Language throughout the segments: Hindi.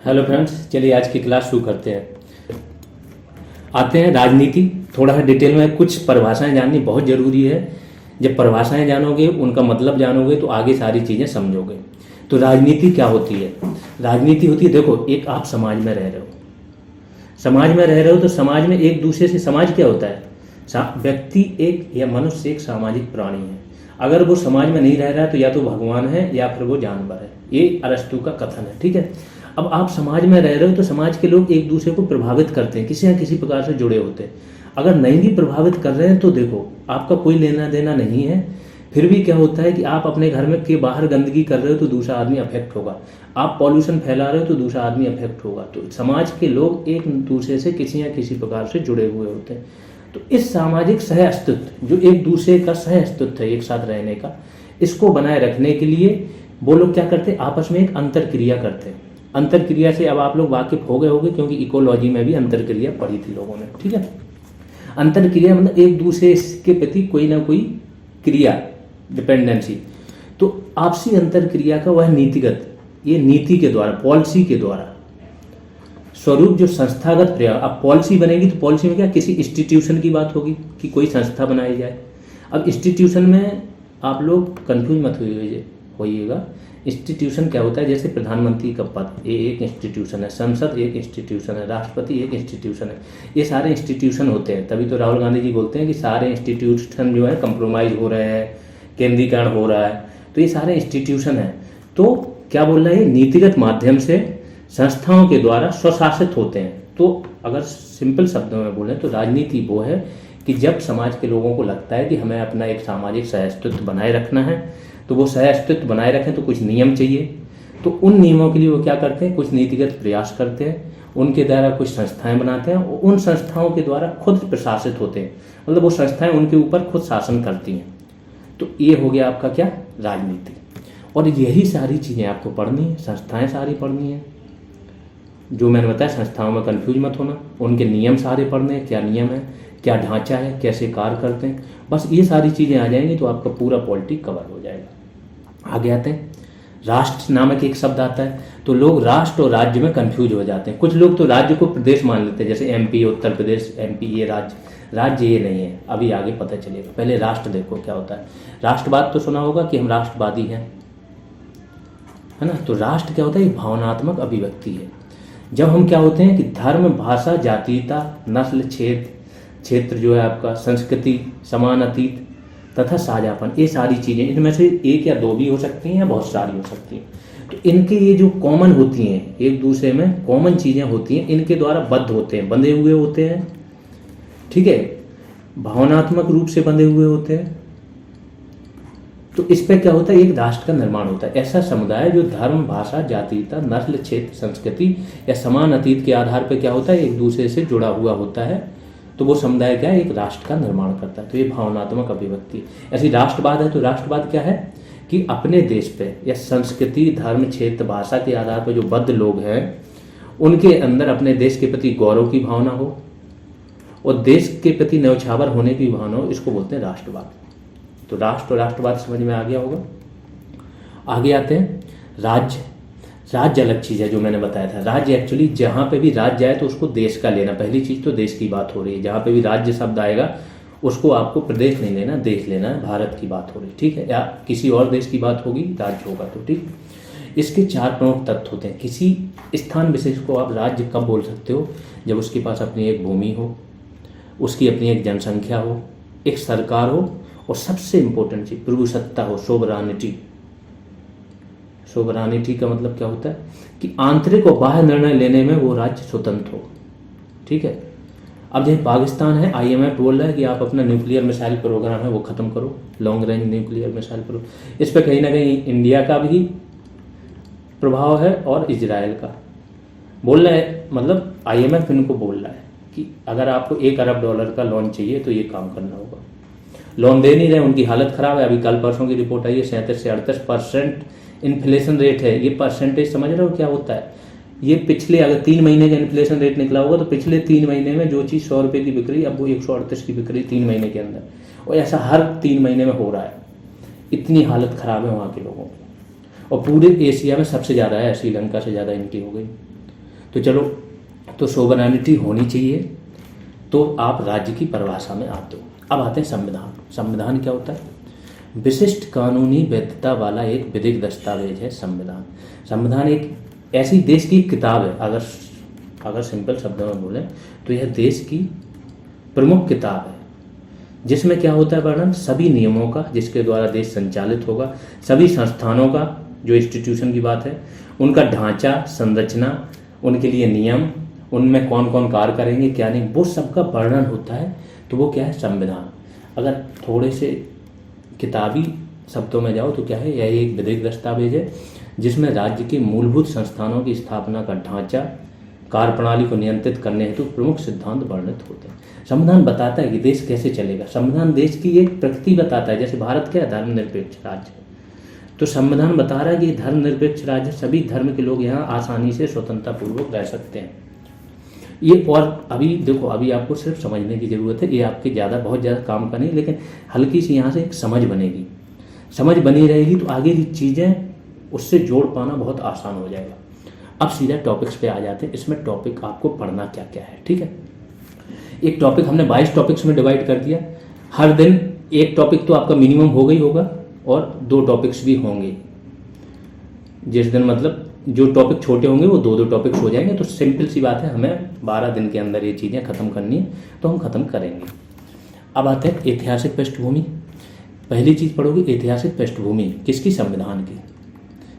हेलो फ्रेंड्स, चलिए आज की क्लास शुरू करते हैं। आते हैं राजनीति। थोड़ा सा डिटेल में कुछ परिभाषाएं जाननी बहुत ज़रूरी है। जब परिभाषाएं जानोगे, उनका मतलब जानोगे तो आगे सारी चीज़ें समझोगे। तो राजनीति क्या होती है? राजनीति होती है, देखो, एक आप समाज में रह रहे हो। समाज में रह रहे हो तो समाज में एक दूसरे से, समाज क्या होता है? व्यक्ति एक या मनुष्य एक सामाजिक प्राणी है। अगर वो समाज में नहीं रह रहा है तो या तो भगवान है या फिर वो जानवर है। ये अरस्तु का कथन है, ठीक है। अब आप समाज में रह रहे हो तो समाज के लोग एक दूसरे को प्रभावित करते हैं, किसी न किसी प्रकार से जुड़े होते हैं। अगर नहीं भी प्रभावित कर रहे हैं तो देखो, आपका कोई लेना देना नहीं है, फिर भी क्या होता है कि आप अपने घर में के बाहर गंदगी कर रहे हो तो दूसरा आदमी अफेक्ट होगा। आप पॉल्यूशन फैला रहे हो तो दूसरा आदमी अफेक्ट होगा। तो समाज के लोग एक दूसरे से किसी न किसी प्रकार से जुड़े हुए होते हैं। तो इस सामाजिक सह अस्तित्व, जो एक दूसरे का सह अस्तित्व है, एक साथ रहने का, इसको बनाए रखने के लिए वो लोग क्या करते हैं? आपस में एक अंतर क्रिया करते हैं। अंतर क्रिया से अब आप लोग वाकिफ हो गए होंगे, क्योंकि इकोलॉजी में भी अंतर क्रिया पढ़ी थी लोगों ने, ठीक है। अंतर क्रिया मतलब एक दूसरे के प्रति कोई ना कोई क्रिया, डिपेंडेंसी। तो आपसी अंतर क्रिया का वह नीतिगत, ये नीति के द्वारा, पॉलिसी के द्वारा स्वरूप जो संस्थागत प्रयास। अब पॉलिसी बनेगी तो पॉलिसी में क्या, किसी इंस्टीट्यूशन की बात होगी कि कोई संस्था बनाई जाए। अब इंस्टीट्यूशन में आप लोग कंफ्यूज मत होइएगा। इंस्टीट्यूशन क्या होता है? जैसे प्रधानमंत्री का पद, ये एक इंस्टीट्यूशन है। संसद एक इंस्टीट्यूशन है। राष्ट्रपति एक इंस्टीट्यूशन है। ये सारे इंस्टीट्यूशन होते हैं। तभी तो राहुल गांधी जी बोलते हैं कि सारे इंस्टीट्यूशन जो है कंप्रोमाइज हो रहे हैं, केंद्रीकरण हो रहा है। तो ये सारे इंस्टीट्यूशन हैं। तो क्या बोल रहा है? नीतिगत माध्यम से संस्थाओं के द्वारा स्वशासित होते हैं। तो अगर सिंपल शब्दों में बोलें तो राजनीति वो है कि जब समाज के लोगों को लगता है कि हमें अपना एक सामाजिक सह अस्तित्व बनाए रखना है, तो वो सह अस्तित्व बनाए रखें तो कुछ नियम चाहिए। तो उन नियमों के लिए वो क्या करते हैं? कुछ नीतिगत प्रयास करते हैं, उनके द्वारा कुछ संस्थाएं बनाते हैं और उन संस्थाओं के द्वारा खुद प्रशासित होते हैं। मतलब वो संस्थाएं उनके ऊपर खुद शासन करती हैं। तो ये हो गया आपका क्या? राजनीति। और यही सारी चीज़ें आपको पढ़नी है, संस्थाएँ सारी पढ़नी है। जो मैंने बताया, संस्थाओं में कंफ्यूज मत होना, उनके नियम सारे पढ़ने हैं, क्या नियम है, क्या ढांचा है, कैसे कार्य करते हैं। बस ये सारी चीज़ें आ जाएंगी तो आपका पूरा पॉलिटी कवर हो जाएगा। आगे आते हैं, राष्ट्र नामक एक शब्द आता है। तो लोग राष्ट्र और राज्य में कंफ्यूज हो जाते हैं। कुछ लोग तो राज्य को प्रदेश मान लेते हैं, जैसे एमपी, उत्तर प्रदेश, एमपी ये राज्य। राज्य ये नहीं है, अभी आगे पता चलेगा। पहले राष्ट्र देखो क्या होता है। राष्ट्रवाद तो सुना होगा कि हम राष्ट्रवादी हैं, है ना। तो राष्ट्र क्या होता है? एक भावनात्मक अभिव्यक्ति है। जब हम क्या होते हैं कि धर्म, भाषा, जातीयता, नस्ल, क्षेत्र जो है आपका, संस्कृति, समान अतीत तथा साझापन, ये सारी चीज़ें, इनमें से एक या दो भी हो सकती हैं या बहुत सारी हो सकती हैं। तो इनके ये जो कॉमन होती हैं, एक दूसरे में कॉमन चीज़ें होती हैं, इनके द्वारा बद्ध होते हैं, बंधे हुए होते हैं, ठीक है, भावनात्मक रूप से बंधे हुए होते हैं। तो इस पर क्या होता है? एक राष्ट्र का निर्माण होता है। ऐसा समुदाय जो धर्म, भाषा, जातीयता, नस्ल, क्षेत्र, संस्कृति या समान अतीत के आधार पर क्या होता है? एक दूसरे से जुड़ा हुआ होता है। तो वो समुदाय क्या है? एक राष्ट्र का निर्माण करता है। तो ये भावनात्मक अभिव्यक्ति। ऐसी राष्ट्रवाद है। तो राष्ट्रवाद क्या है कि अपने देश पे या संस्कृति, धर्म, क्षेत्र, भाषा के आधार पर जो बद्ध लोग हैं, उनके अंदर अपने देश के प्रति गौरव की भावना हो और देश के प्रति न्यौछावर होने की भावना हो। इसको बोलते हैं राष्ट्रवाद। तो राष्ट्र और राष्ट्रवाद समझ में आ गया होगा। आगे आते हैं, राज्य। राज्य अलग चीज़ है, जो मैंने बताया था। राज्य एक्चुअली जहाँ पे भी राज्य आए तो उसको देश का लेना। पहली चीज़ तो देश की बात हो रही है। जहाँ पे भी राज्य शब्द आएगा उसको आपको प्रदेश नहीं लेना, देश लेना है। भारत की बात हो रही, ठीक है, या किसी और देश की बात होगी, राज्य होगा तो ठीक। इसके चार प्रमुख तत्व होते हैं। किसी स्थान विशेष को आप राज्य कब बोल सकते हो? जब उसके पास अपनी एक भूमि हो, उसकी अपनी एक जनसंख्या हो, एक सरकार हो और सबसे इम्पोर्टेंट चीज प्रभुसत्ता हो, सोवरानिटी। सोवरानिटी का मतलब क्या होता है कि आंतरिक और बाह्य निर्णय लेने में वो राज्य स्वतंत्र हो, ठीक है। अब जैसे पाकिस्तान है, आईएमएफ बोल रहा है कि आप अपना न्यूक्लियर मिसाइल प्रोग्राम है वो ख़त्म करो, long range nuclear missile programme. इस पर कहीं ना कहीं इंडिया का भी प्रभाव है और इजराइल का। बोल रहा है, मतलब आईएमएफ इनको बोल रहा है कि अगर आपको $1 अरब का लोन चाहिए तो ये काम करना होगा। लोन दे नहीं रहे, उनकी हालत ख़राब है। अभी कल परसों की रिपोर्ट आई है, 37 से 38% इन्फ्लेशन रेट है। ये परसेंटेज समझ रहे हो क्या होता है? ये पिछले, अगर 3 महीने का इन्फ्लेशन रेट निकला होगा तो पिछले 3 महीने में जो चीज़ 100 रुपये की बिक रही, अब वो 138 की बिक रही 3 महीने के अंदर। और ऐसा हर 3 महीने में हो रहा है। इतनी हालत ख़राब है वहाँ के लोगों की। और पूरे एशिया में सबसे ज़्यादा है, श्रीलंका से ज़्यादा इनकी हो गई। तो चलो, तो सोवरेनिटी होनी चाहिए, तो आप राज्य की परिभाषा में आते हो। अब आते हैं संविधान। संविधान क्या होता है? विशिष्ट कानूनी वैधता वाला एक विधिक दस्तावेज है संविधान। संविधान एक ऐसी देश की किताब है, अगर सिंपल शब्दों में बोलें तो यह देश की प्रमुख किताब है, जिसमें क्या होता है वर्णन सभी नियमों का जिसके द्वारा देश संचालित होगा, सभी संस्थानों का, जो इंस्टीट्यूशन की बात है, उनका ढांचा, संरचना, उनके लिए नियम, उनमें कौन कौन कार्य करेंगे क्या नहीं, वो सबका वर्णन होता है। तो वो क्या है? संविधान। अगर थोड़े से किताबी शब्दों में जाओ तो क्या है? यह एक विधिक दस्तावेज है जिसमें राज्य के मूलभूत संस्थानों की स्थापना का ढांचा, कार्यप्रणाली को नियंत्रित करने हेतु प्रमुख सिद्धांत वर्णित होते हैं। संविधान बताता है कि देश कैसे चलेगा। संविधान देश की एक प्रकृति बताता है। जैसे भारत क्या है? धर्मनिरपेक्ष राज्य है, तो संविधान बता रहा है कि धर्मनिरपेक्ष राज्य, सभी धर्म के लोग यहाँ आसानी से स्वतंत्रता पूर्वक रह सकते हैं। ये, और अभी देखो, अभी आपको सिर्फ समझने की ज़रूरत है, ये आपके बहुत ज़्यादा काम का नहीं, लेकिन हल्की सी यहाँ से एक समझ बनेगी। समझ बनी रहेगी तो आगे की चीज़ें उससे जोड़ पाना बहुत आसान हो जाएगा। अब सीधा टॉपिक्स पे आ जाते हैं। इसमें टॉपिक आपको पढ़ना क्या क्या है, ठीक है? एक टॉपिक हमने 22 टॉपिक्स में डिवाइड कर दिया। हर दिन एक टॉपिक तो आपका मिनिमम हो गई होगा और 2 टॉपिक्स भी होंगे। जिस दिन मतलब जो टॉपिक छोटे होंगे वो 2-2 टॉपिक्स हो जाएंगे। तो सिंपल सी बात है, हमें 12 दिन के अंदर ये चीज़ें ख़त्म करनी है, तो हम ख़त्म करेंगे। अब आते हैं ऐतिहासिक पृष्ठभूमि। पहली चीज़ पढ़ोगे ऐतिहासिक पृष्ठभूमि किसकी? संविधान की।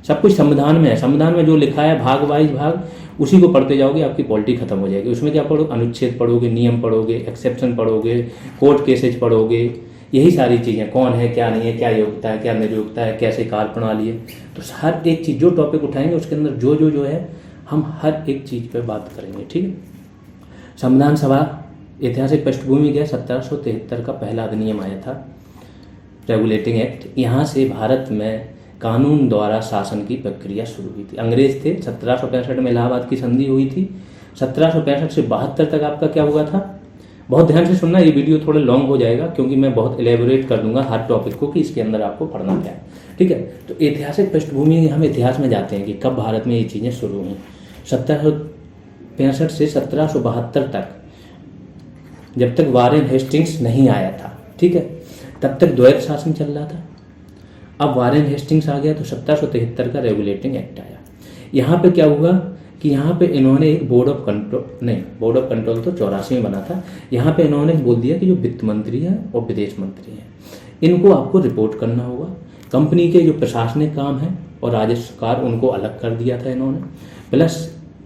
सब कुछ संविधान में है। संविधान में जो लिखा है भाग वाइज भाग, उसी को पढ़ते जाओगे, आपकी पॉलिटी खत्म हो जाएगी। उसमें क्या पढ़ोगे? अनुच्छेद पढ़ोगे, नियम पढ़ोगे, एक्सेप्शन पढ़ोगे, कोर्ट केसेज पढ़ोगे, यही सारी चीज़ें, कौन है क्या नहीं है, क्या योग्यता है क्या निर्योग्यता है, कैसे कार्य प्रणाली है। तो हर एक चीज़ जो टॉपिक उठाएंगे उसके अंदर जो है हम हर एक चीज़ पर बात करेंगे, ठीक है? संविधान सभा ऐतिहासिक पृष्ठभूमि क्या? 1773 का पहला अधिनियम आया था, रेगुलेटिंग एक्ट। यहाँ से भारत में कानून द्वारा शासन की प्रक्रिया शुरू हुई थी। अंग्रेज थे, 1765 में इलाहाबाद की संधि हुई थी। 1765 से 72 तक आपका क्या हुआ था? बहुत ध्यान से सुनना, ये वीडियो थोड़ा लॉन्ग हो जाएगा क्योंकि मैं बहुत एलेबोरेट कर दूंगा हर टॉपिक को कि इसके अंदर आपको पढ़ना क्या है, ठीक है? तो ऐतिहासिक पृष्ठभूमि, हम इतिहास में जाते हैं कि कब भारत में ये चीज़ें शुरू हुई। 1765 से 1772 तक, जब तक वारेन हेस्टिंग्स नहीं आया था, ठीक है, तब तक द्वैत शासन चल रहा था। अब वारेन हेस्टिंग्स आ गया तो 1773 का रेगुलेटिंग एक्ट आया। यहाँ पे क्या हुआ कि यहाँ पे इन्होंने एक बोर्ड ऑफ कंट्रोल तो 84 में बना था। यहाँ पे इन्होंने बोल दिया कि जो वित्त मंत्री है और विदेश मंत्री हैं, इनको आपको रिपोर्ट करना होगा। कंपनी के जो प्रशासनिक काम है और राज्य सरकार, उनको अलग कर दिया था इन्होंने। प्लस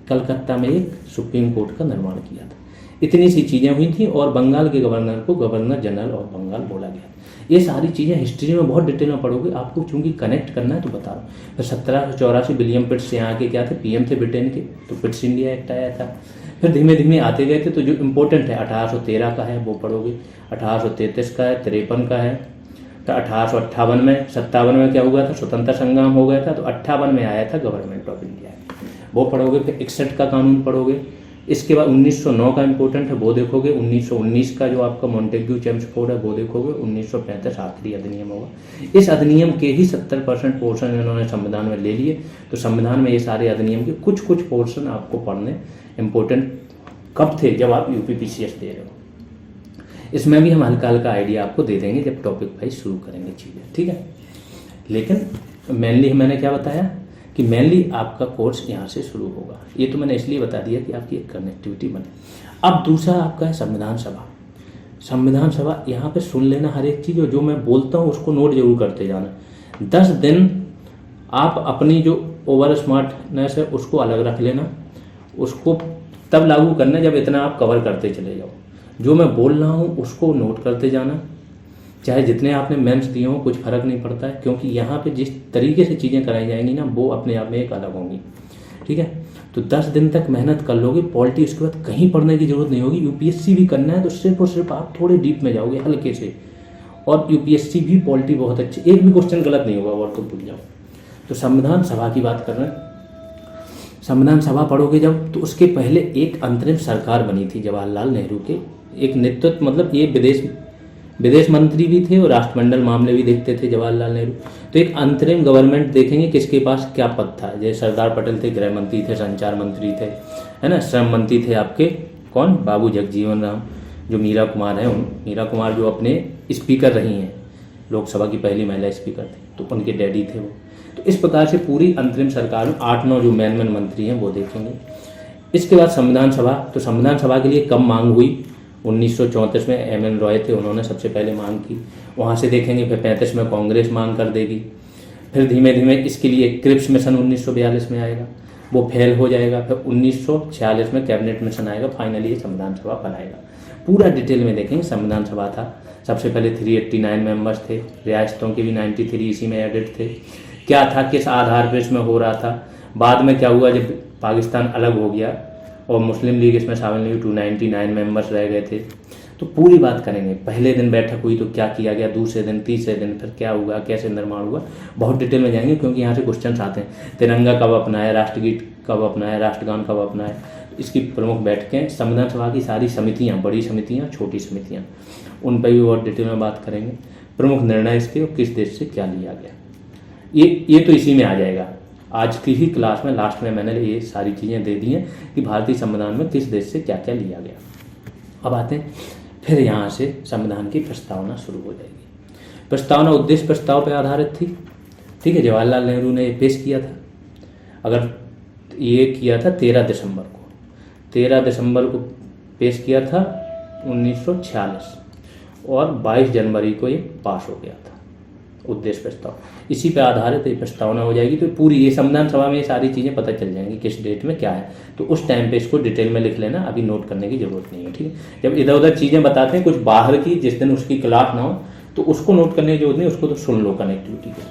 कलकत्ता में एक सुप्रीम कोर्ट का निर्माण किया था। इतनी सी चीज़ें हुई थी और बंगाल के गवर्नर को गवर्नर जनरल ऑफ बंगाल बोला गया। ये सारी चीज़ें हिस्ट्री में बहुत डिटेल में पढ़ोगे, आपको चूंकि कनेक्ट करना है तो बता रहा हूँ। फिर 1784 विलियम पिट्स यहाँ के क्या थे? पीएम थे ब्रिटेन के, तो पिट्स इंडिया एक्ट आया था। फिर धीमे धीमे आते गए थे, तो जो इम्पोर्टेंट है 1813 का है वो पढ़ोगे, 1833 का है, 53 का है। तो 1858 में 57 में क्या हुआ था? स्वतंत्रता संग्राम हो गया था, तो 58 में आया था गवर्नमेंट ऑफ इंडिया, वो पढ़ोगे। फिर 61 का कानून पढ़ोगे। इसके बाद 1909 का इंपॉर्टेंट है, वो देखोगे। 1919 का जो आपका मॉन्टेग्यू चेम्सफोर्ड है वो देखोगे। 1935 आखिरी अधिनियम होगा। इस अधिनियम के ही 70% पोर्शन इन्होंने संविधान में ले लिए। तो संविधान में ये सारे अधिनियम के कुछ कुछ पोर्शन आपको पढ़ने इम्पोर्टेंट कब थे? जब आप यूपीपीसीएस दे रहे हो। इसमें भी हम हल्का हल्का आइडिया आपको दे देंगे जब टॉपिक वाइज शुरू करेंगे चीज़ें, ठीक है? लेकिन मेनली मैंने क्या बताया कि मेनली आपका कोर्स यहाँ से शुरू होगा। ये तो मैंने इसलिए बता दिया कि आपकी एक कनेक्टिविटी बने। अब दूसरा आपका है संविधान सभा। संविधान सभा, यहाँ पे सुन लेना हर एक चीज़, जो मैं बोलता हूँ उसको नोट जरूर करते जाना। 10 दिन आप अपनी जो ओवर स्मार्टनेस है उसको अलग रख लेना, उसको तब लागू करना जब इतना आप कवर करते चले जाओ। जो मैं बोल रहा हूँ उसको नोट करते जाना, चाहे जितने आपने मेंस दिए हों, कुछ फर्क नहीं पड़ता है, क्योंकि यहाँ पे जिस तरीके से चीज़ें कराई जाएंगी ना, वो अपने आप में एक अलग होंगी, ठीक है? तो 10 दिन तक मेहनत कर लोगे। पॉलिटी उसके बाद कहीं पढ़ने की जरूरत नहीं होगी। यूपीएससी भी करना है तो सिर्फ और सिर्फ आप थोड़े डीप में जाओगे, हल्के से, और यूपीएससी भी पॉलिटी बहुत अच्छी, एक भी क्वेश्चन गलत नहीं होगा और तो भूल जाओ। तो संविधान सभा की बात कर रहे हैं। संविधान सभा पढ़ोगे जब, तो उसके पहले एक अंतरिम सरकार बनी थी जवाहरलाल नेहरू के एक नेतृत्व, मतलब ये विदेश विदेश मंत्री भी थे और राष्ट्रमंडल मामले भी देखते थे जवाहरलाल नेहरू। तो एक अंतरिम गवर्नमेंट देखेंगे किसके पास क्या पद था। जैसे सरदार पटेल थे, गृह मंत्री थे, संचार मंत्री थे, है ना, श्रम मंत्री थे आपके कौन, बाबू जगजीवन राम। जो मीरा कुमार हैं, मीरा कुमार जो अपने स्पीकर रही हैं, लोकसभा की पहली महिला स्पीकर थी, तो उनके डैडी थे वो। तो इस प्रकार से पूरी अंतरिम सरकार में 8-9 जो मेन मंत्री हैं वो देखेंगे। इसके बाद संविधान सभा, तो संविधान सभा के लिए कब मांग हुई, 1934 में एम.एन. रॉय थे, उन्होंने सबसे पहले मांग की। वहाँ से देखेंगे फिर 35 में कांग्रेस मांग कर देगी। फिर धीमे धीमे इसके लिए क्रिप्स मिशन 1942 में आएगा, वो फेल हो जाएगा। फिर 1946 में कैबिनेट मिशन आएगा, फाइनली ये संविधान सभा बनाएगा। पूरा डिटेल में देखेंगे। संविधान सभा था, सबसे पहले 389 मेंबर्स थे, रियासतों के भी 93 इसी में एडिट थे। क्या था, किस आधार पर इसमें हो रहा था, बाद में क्या हुआ जब पाकिस्तान अलग हो गया और मुस्लिम लीग इसमें शामिल नहीं हुई, 299 मेंबर्स रह गए थे। तो पूरी बात करेंगे। पहले दिन बैठक हुई तो क्या किया गया, दूसरे दिन, तीसरे दिन फिर क्या हुआ, कैसे निर्माण हुआ, बहुत डिटेल में जाएंगे क्योंकि यहाँ से क्वेश्चन आते हैं। तिरंगा कब अपनाया, राष्ट्रगीत कब अपनाया, राष्ट्रगान कब अपनाया, इसकी प्रमुख बैठकें, संविधान सभा की सारी समितियाँ, बड़ी समितियाँ, छोटी समितियाँ, उन पर भी बहुत डिटेल में बात करेंगे। प्रमुख निर्णय इसके और किस देश से क्या लिया गया, ये तो इसी में आ जाएगा। आज की ही क्लास में लास्ट में मैंने ये सारी चीज़ें दे दी हैं कि भारतीय संविधान में किस देश से क्या क्या लिया गया। अब आते हैं, फिर यहाँ से संविधान की प्रस्तावना शुरू हो जाएगी। प्रस्तावना उद्देश्य प्रस्ताव पर आधारित थी, ठीक है। जवाहरलाल नेहरू ने पेश किया था, अगर ये किया था 13 दिसंबर को पेश किया था 1946 और 22 जनवरी को ये पास हो गया था उद्देश्य प्रस्ताव। इसी पे आधारित ये प्रस्तावना हो जाएगी। तो पूरी ये संविधान सभा में ये सारी चीज़ें पता चल जाएंगी किस डेट में क्या है। तो उस टाइम पे इसको डिटेल में लिख लेना, अभी नोट करने की जरूरत नहीं है, ठीक है। जब इधर उधर चीज़ें बताते हैं कुछ बाहर की, जिस दिन उसकी क्लास ना हो तो उसको नोट करने की जरूरत नहीं, उसको तो सुन लो कनेक्टिविटी के।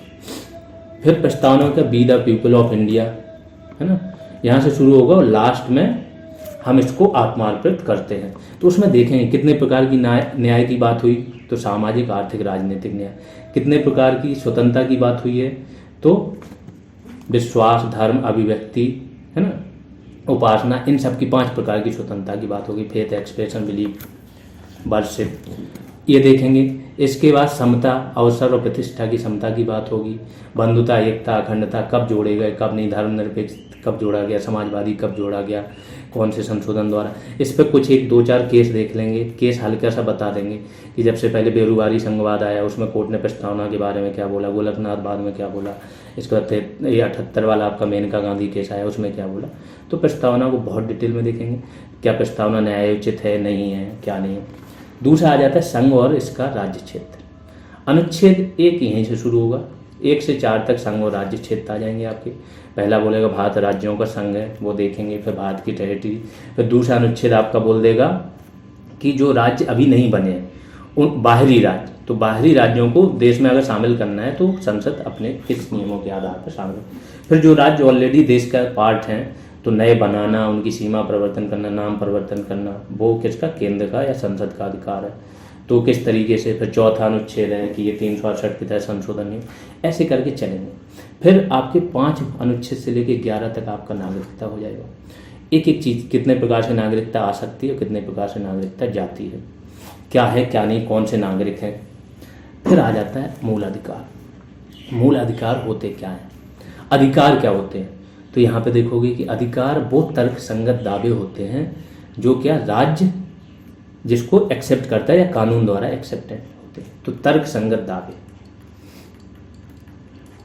फिर प्रस्तावना का be the people of India, है ना, यहाँ से शुरू होगा और लास्ट में हम इसको आत्मार्पित करते हैं। तो उसमें देखेंगे कितने प्रकार की न्याय की बात हुई, तो सामाजिक, आर्थिक, राजनीतिक न्याय। कितने प्रकार की स्वतंत्रता की बात हुई है, तो विश्वास, धर्म, अभिव्यक्ति, है ना, उपासना, इन सब की 5 प्रकार की स्वतंत्रता की बात होगी। फेथ, एक्सप्रेशन, बिलीफ, वर्शिप, ये देखेंगे। इसके बाद समता, अवसर और प्रतिष्ठा की समता की बात होगी। बंधुता, एकता, अखंडता कब जोड़े गए, कब नहीं, धर्मनिरपेक्ष कब जोड़ा गया, समाजवादी कब जोड़ा गया, कौन से संशोधन द्वारा। इस पर कुछ 1-2-4 केस देख लेंगे, केस हल्का सा बता देंगे कि जब से पहले बेरुवारी संघवाद आया उसमें कोर्ट ने प्रस्तावना के बारे में क्या बोला, गोलकनाथ बाद में क्या बोला, इसके बाद ये 78 वाला आपका मेनका गांधी केस आया उसमें क्या बोला। तो प्रस्तावना को बहुत डिटेल में देखेंगे, क्या प्रस्तावना न्यायोचित है, नहीं है, क्या नहीं है। दूसरा आ जाता है संघ और इसका राज्य क्षेत्र। अनुच्छेद 1 यहीं से शुरू होगा, 1 से 4 तक संघ और राज्य क्षेत्र आ जाएंगे आपके। पहला बोलेगा भारत राज्यों का संघ है, वो देखेंगे। फिर भारत की टेरिटरी। फिर दूसरा अनुच्छेद आपका बोल देगा कि जो राज्य अभी नहीं बने हैं उन बाहरी राज्य, तो बाहरी राज्यों को देश में अगर शामिल करना है तो संसद अपने किस नियमों के आधार पर शामिल। फिर जो राज्य ऑलरेडी देश का पार्ट हैं तो नए बनाना, उनकी सीमा परिवर्तन करना, नाम परिवर्तन करना, वो किसका, केंद्र का या संसद का अधिकार है, तो किस तरीके से। फिर चौथा अनुच्छेद है कि ये 368 के तहत संशोधन नहीं, ऐसे करके चलेंगे। फिर आपके 5 अनुच्छेद से लेकर 11 तक आपका नागरिकता हो जाएगा। एक एक चीज़, कितने प्रकार से नागरिकता आ सकती है और कितने प्रकार से नागरिकता जाती है, क्या है क्या नहीं, कौन से नागरिक हैं। फिर आ जाता है मूल अधिकार। मूल अधिकार होते क्या हैं, अधिकार क्या होते हैं, तो यहाँ पे देखोगे कि अधिकार वो तर्क संगत दावे होते हैं जो क्या राज्य जिसको एक्सेप्ट करता है या कानून द्वारा एक्सेप्टेड होते हैं। तो तर्क संगत दावे,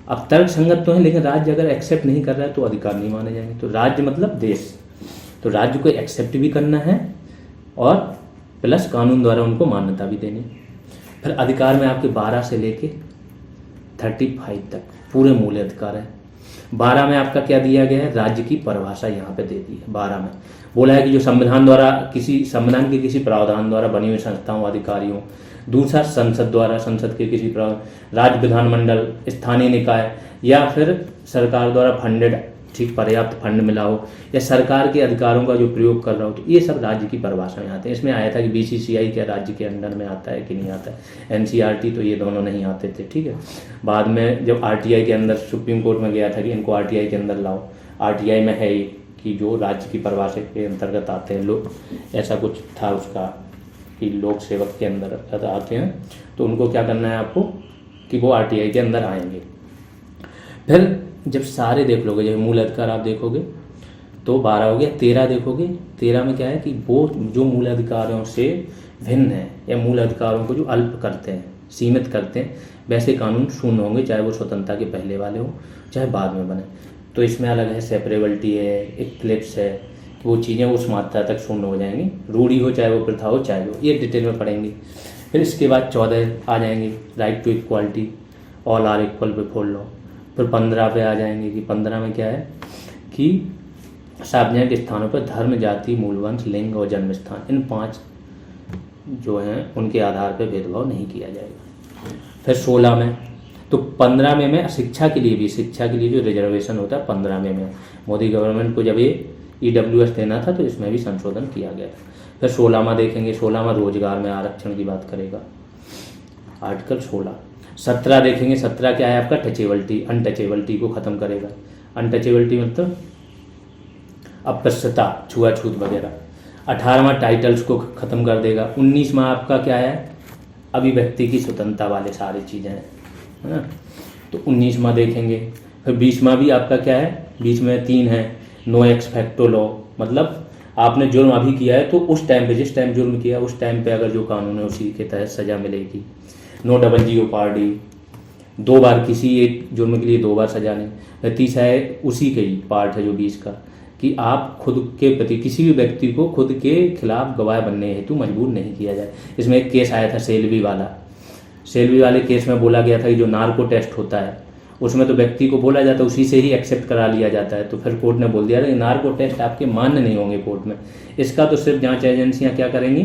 अब तर्क संगत तो है लेकिन राज्य अगर एक्सेप्ट नहीं कर रहा है तो अधिकार नहीं माने जाएंगे। तो राज्य मतलब देश, तो राज्य को एक्सेप्ट भी करना है और प्लस कानून द्वारा उनको मान्यता भी देनी। फिर अधिकार में आपके 12 से लेके 35 तक पूरे मूल अधिकार है। 12 में आपका क्या दिया गया है, राज्य की परिभाषा यहाँ पे दे दी है। 12 में बोला है कि जो संविधान द्वारा संविधान के किसी प्रावधान द्वारा बनी हुई संस्थाओं, अधिकारियों, दूसरा संसद द्वारा, संसद के किसी राज्य विधानमंडल, स्थानीय निकाय या फिर सरकार द्वारा फंडेड, ठीक, पर्याप्त फंड मिला हो या सरकार के अधिकारों का जो प्रयोग कर रहा हो, तो ये सब राज्य की परिभाषा में आते हैं। इसमें आया था कि BCCI क्या राज्य के अंडर में आता है कि नहीं आता है, NCERT, तो ये दोनों नहीं आते थे, ठीक है। बाद में जब RTI के अंदर सुप्रीम कोर्ट में गया था कि इनको RTI के अंदर लाओ, RTI में है कि जो राज्य की परिभाषा के अंतर्गत आते हैं लोग, ऐसा कुछ था उसका कि लोक सेवक के अंदर आते हैं, तो उनको क्या करना है आपको कि वो आरटीआई के अंदर आएंगे। फिर जब सारे देख लोगे, जब मूल अधिकार आप देखोगे तो 12 हो गया। 13 देखोगे, 13 में क्या है कि वो जो मूल अधिकारों से भिन्न है या मूल अधिकारों को जो अल्प करते हैं, सीमित करते हैं, वैसे कानून शून्य होंगे, चाहे वो स्वतंत्रता के पहले वाले हो चाहे बाद में बने। तो इसमें अलग है, सेपरेबिलिटी है, इक्लिप्स है, वो चीज़ें उस मात्रा तक शून्य हो जाएंगी, रूढ़ी हो चाहे वो प्रथा हो चाहे वो, ये डिटेल में पढ़ेंगे। फिर इसके बाद 14 आ जाएंगे, right to equality, all are equal before law. फिर 15 पे आ जाएंगे कि 15 में क्या है कि सार्वजनिक स्थानों पर धर्म, जाति, मूलवंश, लिंग और जन्म स्थान, इन 5 जो हैं उनके आधार पर भेदभाव नहीं किया जाएगा। फिर 16 में, तो 15 में शिक्षा के लिए जो रिजर्वेशन होता है 15 में मोदी गवर्नमेंट को जब ये EWS देना था तो इसमें भी संशोधन किया गया था। फिर 16वां देखेंगे, 16वां रोजगार में आरक्षण की बात करेगा, आर्टिकल 16। 17 देखेंगे, 17 क्या है आपका टचेबिलिटी, अनटचेबिलिटी को ख़त्म करेगा। अनटचेबिलिटी मतलब अपृष्टता, छुआछूत वगैरह। 18वां टाइटल्स को ख़त्म कर देगा। 19वां आपका क्या है, अभिव्यक्ति की स्वतंत्रता वाले सारी चीज़ें हैं, है ना, तो 19वां देखेंगे। फिर 20वां भी आपका क्या है, 20 में 3 है, नो एक्स फैक्टो लॉ, मतलब आपने जुर्म अभी किया है तो उस टाइम पे, जिस टाइम जुर्म किया उस टाइम पे अगर जो कानून है उसी के तहत सज़ा मिलेगी। नो डबल जीओपार्डी, 2 बार किसी एक जुर्म के लिए 2 बार सजा नहीं। फिर 30 है, उसी का ही पार्ट है जो 20 का, कि आप खुद के प्रति किसी भी व्यक्ति को खुद के खिलाफ गवाह बनने हेतु मजबूर नहीं किया जाए। इसमें एक केस आया था सेल्वी वाले केस में बोला गया था कि जो नार्को टेस्ट होता है उसमें तो व्यक्ति को बोला जाता है उसी से ही एक्सेप्ट करा लिया जाता है, तो फिर कोर्ट ने बोल दिया था कि नार्को टेस्ट आपके मान्य नहीं होंगे कोर्ट में। इसका तो सिर्फ जांच एजेंसियां क्या करेंगी,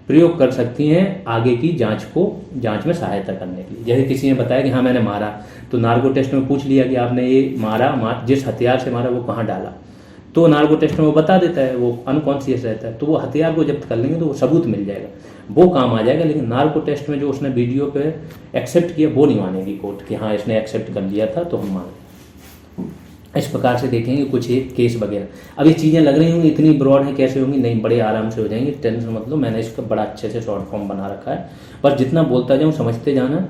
प्रयोग कर सकती हैं आगे की जांच में सहायता करने के लिए। जैसे किसी ने बताया कि हाँ मैंने मारा, तो नार्को टेस्ट में पूछ लिया कि आपने ये मारा, जिस हथियार से मारा वो कहाँ डाला, तो नार्को टेस्ट में वो बता देता है, वो अनकॉन्शियस रहता है, तो वो हथियार को जब्त कर लेंगे तो वो सबूत मिल जाएगा, वो काम आ जाएगा। लेकिन नार्को टेस्ट में जो उसने वीडियो पे एक्सेप्ट किया वो नहीं मानेगी कोर्ट कि हाँ इसने एक्सेप्ट कर लिया था तो हम मान। इस प्रकार से देखेंगे कुछ एक केस वगैरह। अब ये चीज़ें लग रही होंगी इतनी ब्रॉड है, कैसे होंगी, नहीं, बड़े आराम से हो जाएंगे, टेंशन मतलब मैंने इसका बड़ा अच्छे से शॉर्ट फॉर्म बना रखा है, पर जितना बोलता जाऊँ समझते जाना,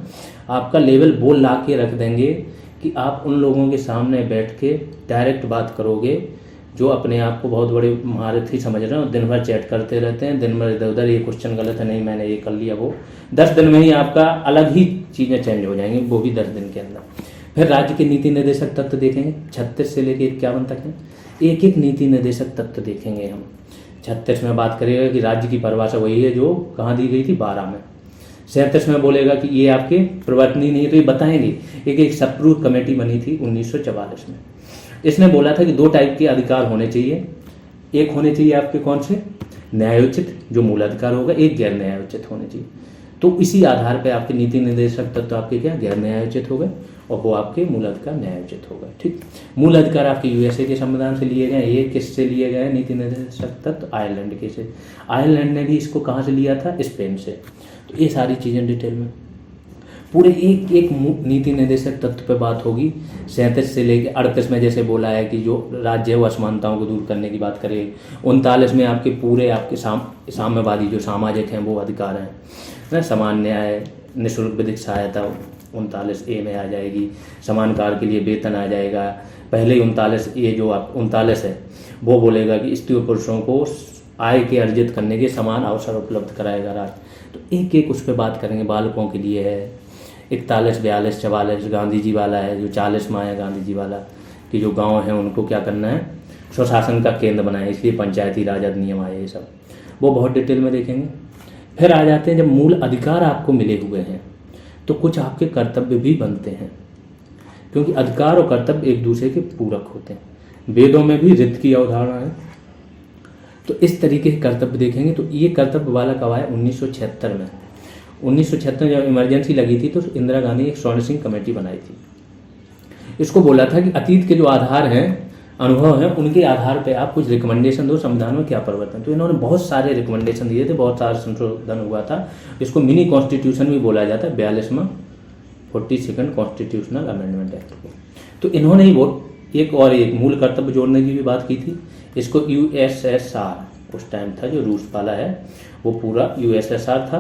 आपका लेवल बोल ला के रख देंगे कि आप उन लोगों के सामने बैठ के डायरेक्ट बात करोगे जो अपने आप को बहुत बड़े महारथी समझ रहे हो, दिन भर चैट करते रहते हैं, दिन भर इधर उधर, ये क्वेश्चन गलत है, नहीं मैंने ये कर लिया, वो 10 दिन में ही आपका अलग ही चीज़ें चेंज हो जाएंगी, वो भी 10 दिन के अंदर। फिर राज्य के नीति निर्देशक तत्व देखेंगे, 36 से लेकर 51 तक है, एक एक नीति निर्देशक तत्व देखेंगे हम। 36 में बात करेगा कि राज्य की परिभाषा वही है जो कहाँ दी गई थी, 12 में। 37 में बोलेगा कि ये आपके प्रवर्तनीय नहीं है, तो ये बताएंगे। एक सप्रूव कमेटी बनी थी 1944 में, इसने बोला था कि 2 टाइप के अधिकार होने चाहिए, एक होने चाहिए आपके कौन से, न्यायोचित जो मूल अधिकार होगा, एक गैर न्यायोचित होने चाहिए। तो इसी आधार पे आपके नीति निर्देशक तत्व आपके क्या गैर न्यायोचित हो गए और वो आपके मूल अधिकार न्यायोचित हो गए। ठीक, मूल अधिकार आपके USA के संविधान से लिए गए, ये किससे लिए गए नीति निर्देशक तत्व, आयरलैंड के से। आयरलैंड ने भी इसको कहाँ से लिया था, स्पेन से। तो ये सारी चीज़ें डिटेल में पूरे एक एक नीति निर्देशक तत्व पे बात होगी। 37 से लेकर 38 में जैसे बोला है कि जो राज्य है वो असमानताओं को दूर करने की बात करेगी। 39 में आपके पूरे आपके साम्यवादी जो सामाजिक हैं वो अधिकार हैं ना, समान न्याय, निःशुल्क विधिक सहायता 39A में आ जाएगी, समान कार्य के लिए वेतन आ जाएगा। पहले ही 39 ये जो आप 39 है वो बोलेगा कि स्त्री और पुरुषों को आय के अर्जित करने के समान अवसर उपलब्ध कराएगा राज्य। तो एक एक उस पर बात करेंगे। बालकों के लिए है 41, 42, 44 गांधी जी वाला है, जो 40वां है गांधी जी वाला कि जो गांव हैं उनको क्या करना है, स्वशासन का केंद्र बनाए, इसलिए पंचायती राज अधिनियम आए, ये सब वो बहुत डिटेल में देखेंगे। फिर आ जाते हैं जब मूल अधिकार आपको मिले हुए हैं तो कुछ आपके कर्तव्य भी बनते हैं, क्योंकि अधिकार और कर्तव्य एक दूसरे के पूरक होते हैं। वेदों में भी रित की अवधारणा है, तो इस तरीके के कर्तव्य देखेंगे। तो ये कर्तव्य वाला कब आया, 1976 में। 1976 जब इमरजेंसी लगी थी तो इंदिरा गांधी एक स्वर्ण सिंह कमेटी बनाई थी। इसको बोला था कि अतीत के जो आधार हैं, अनुभव हैं, उनके आधार पे आप कुछ रिकमेंडेशन दो, संविधान में क्या परिवर्तन। तो इन्होंने बहुत सारे रिकमेंडेशन दिए थे, बहुत सारा संशोधन हुआ था। इसको मिनी कॉन्स्टिट्यूशन भी बोला जाता है, 42वां 42nd कॉन्स्टिट्यूशनल अमेंडमेंट एक्ट को। तो इन्होंने ही वो एक मूल कर्तव्य जोड़ने की भी बात की थी। इसको USSR उस टाइम था जो रूस वाला है, वो पूरा यूएसएसआर था,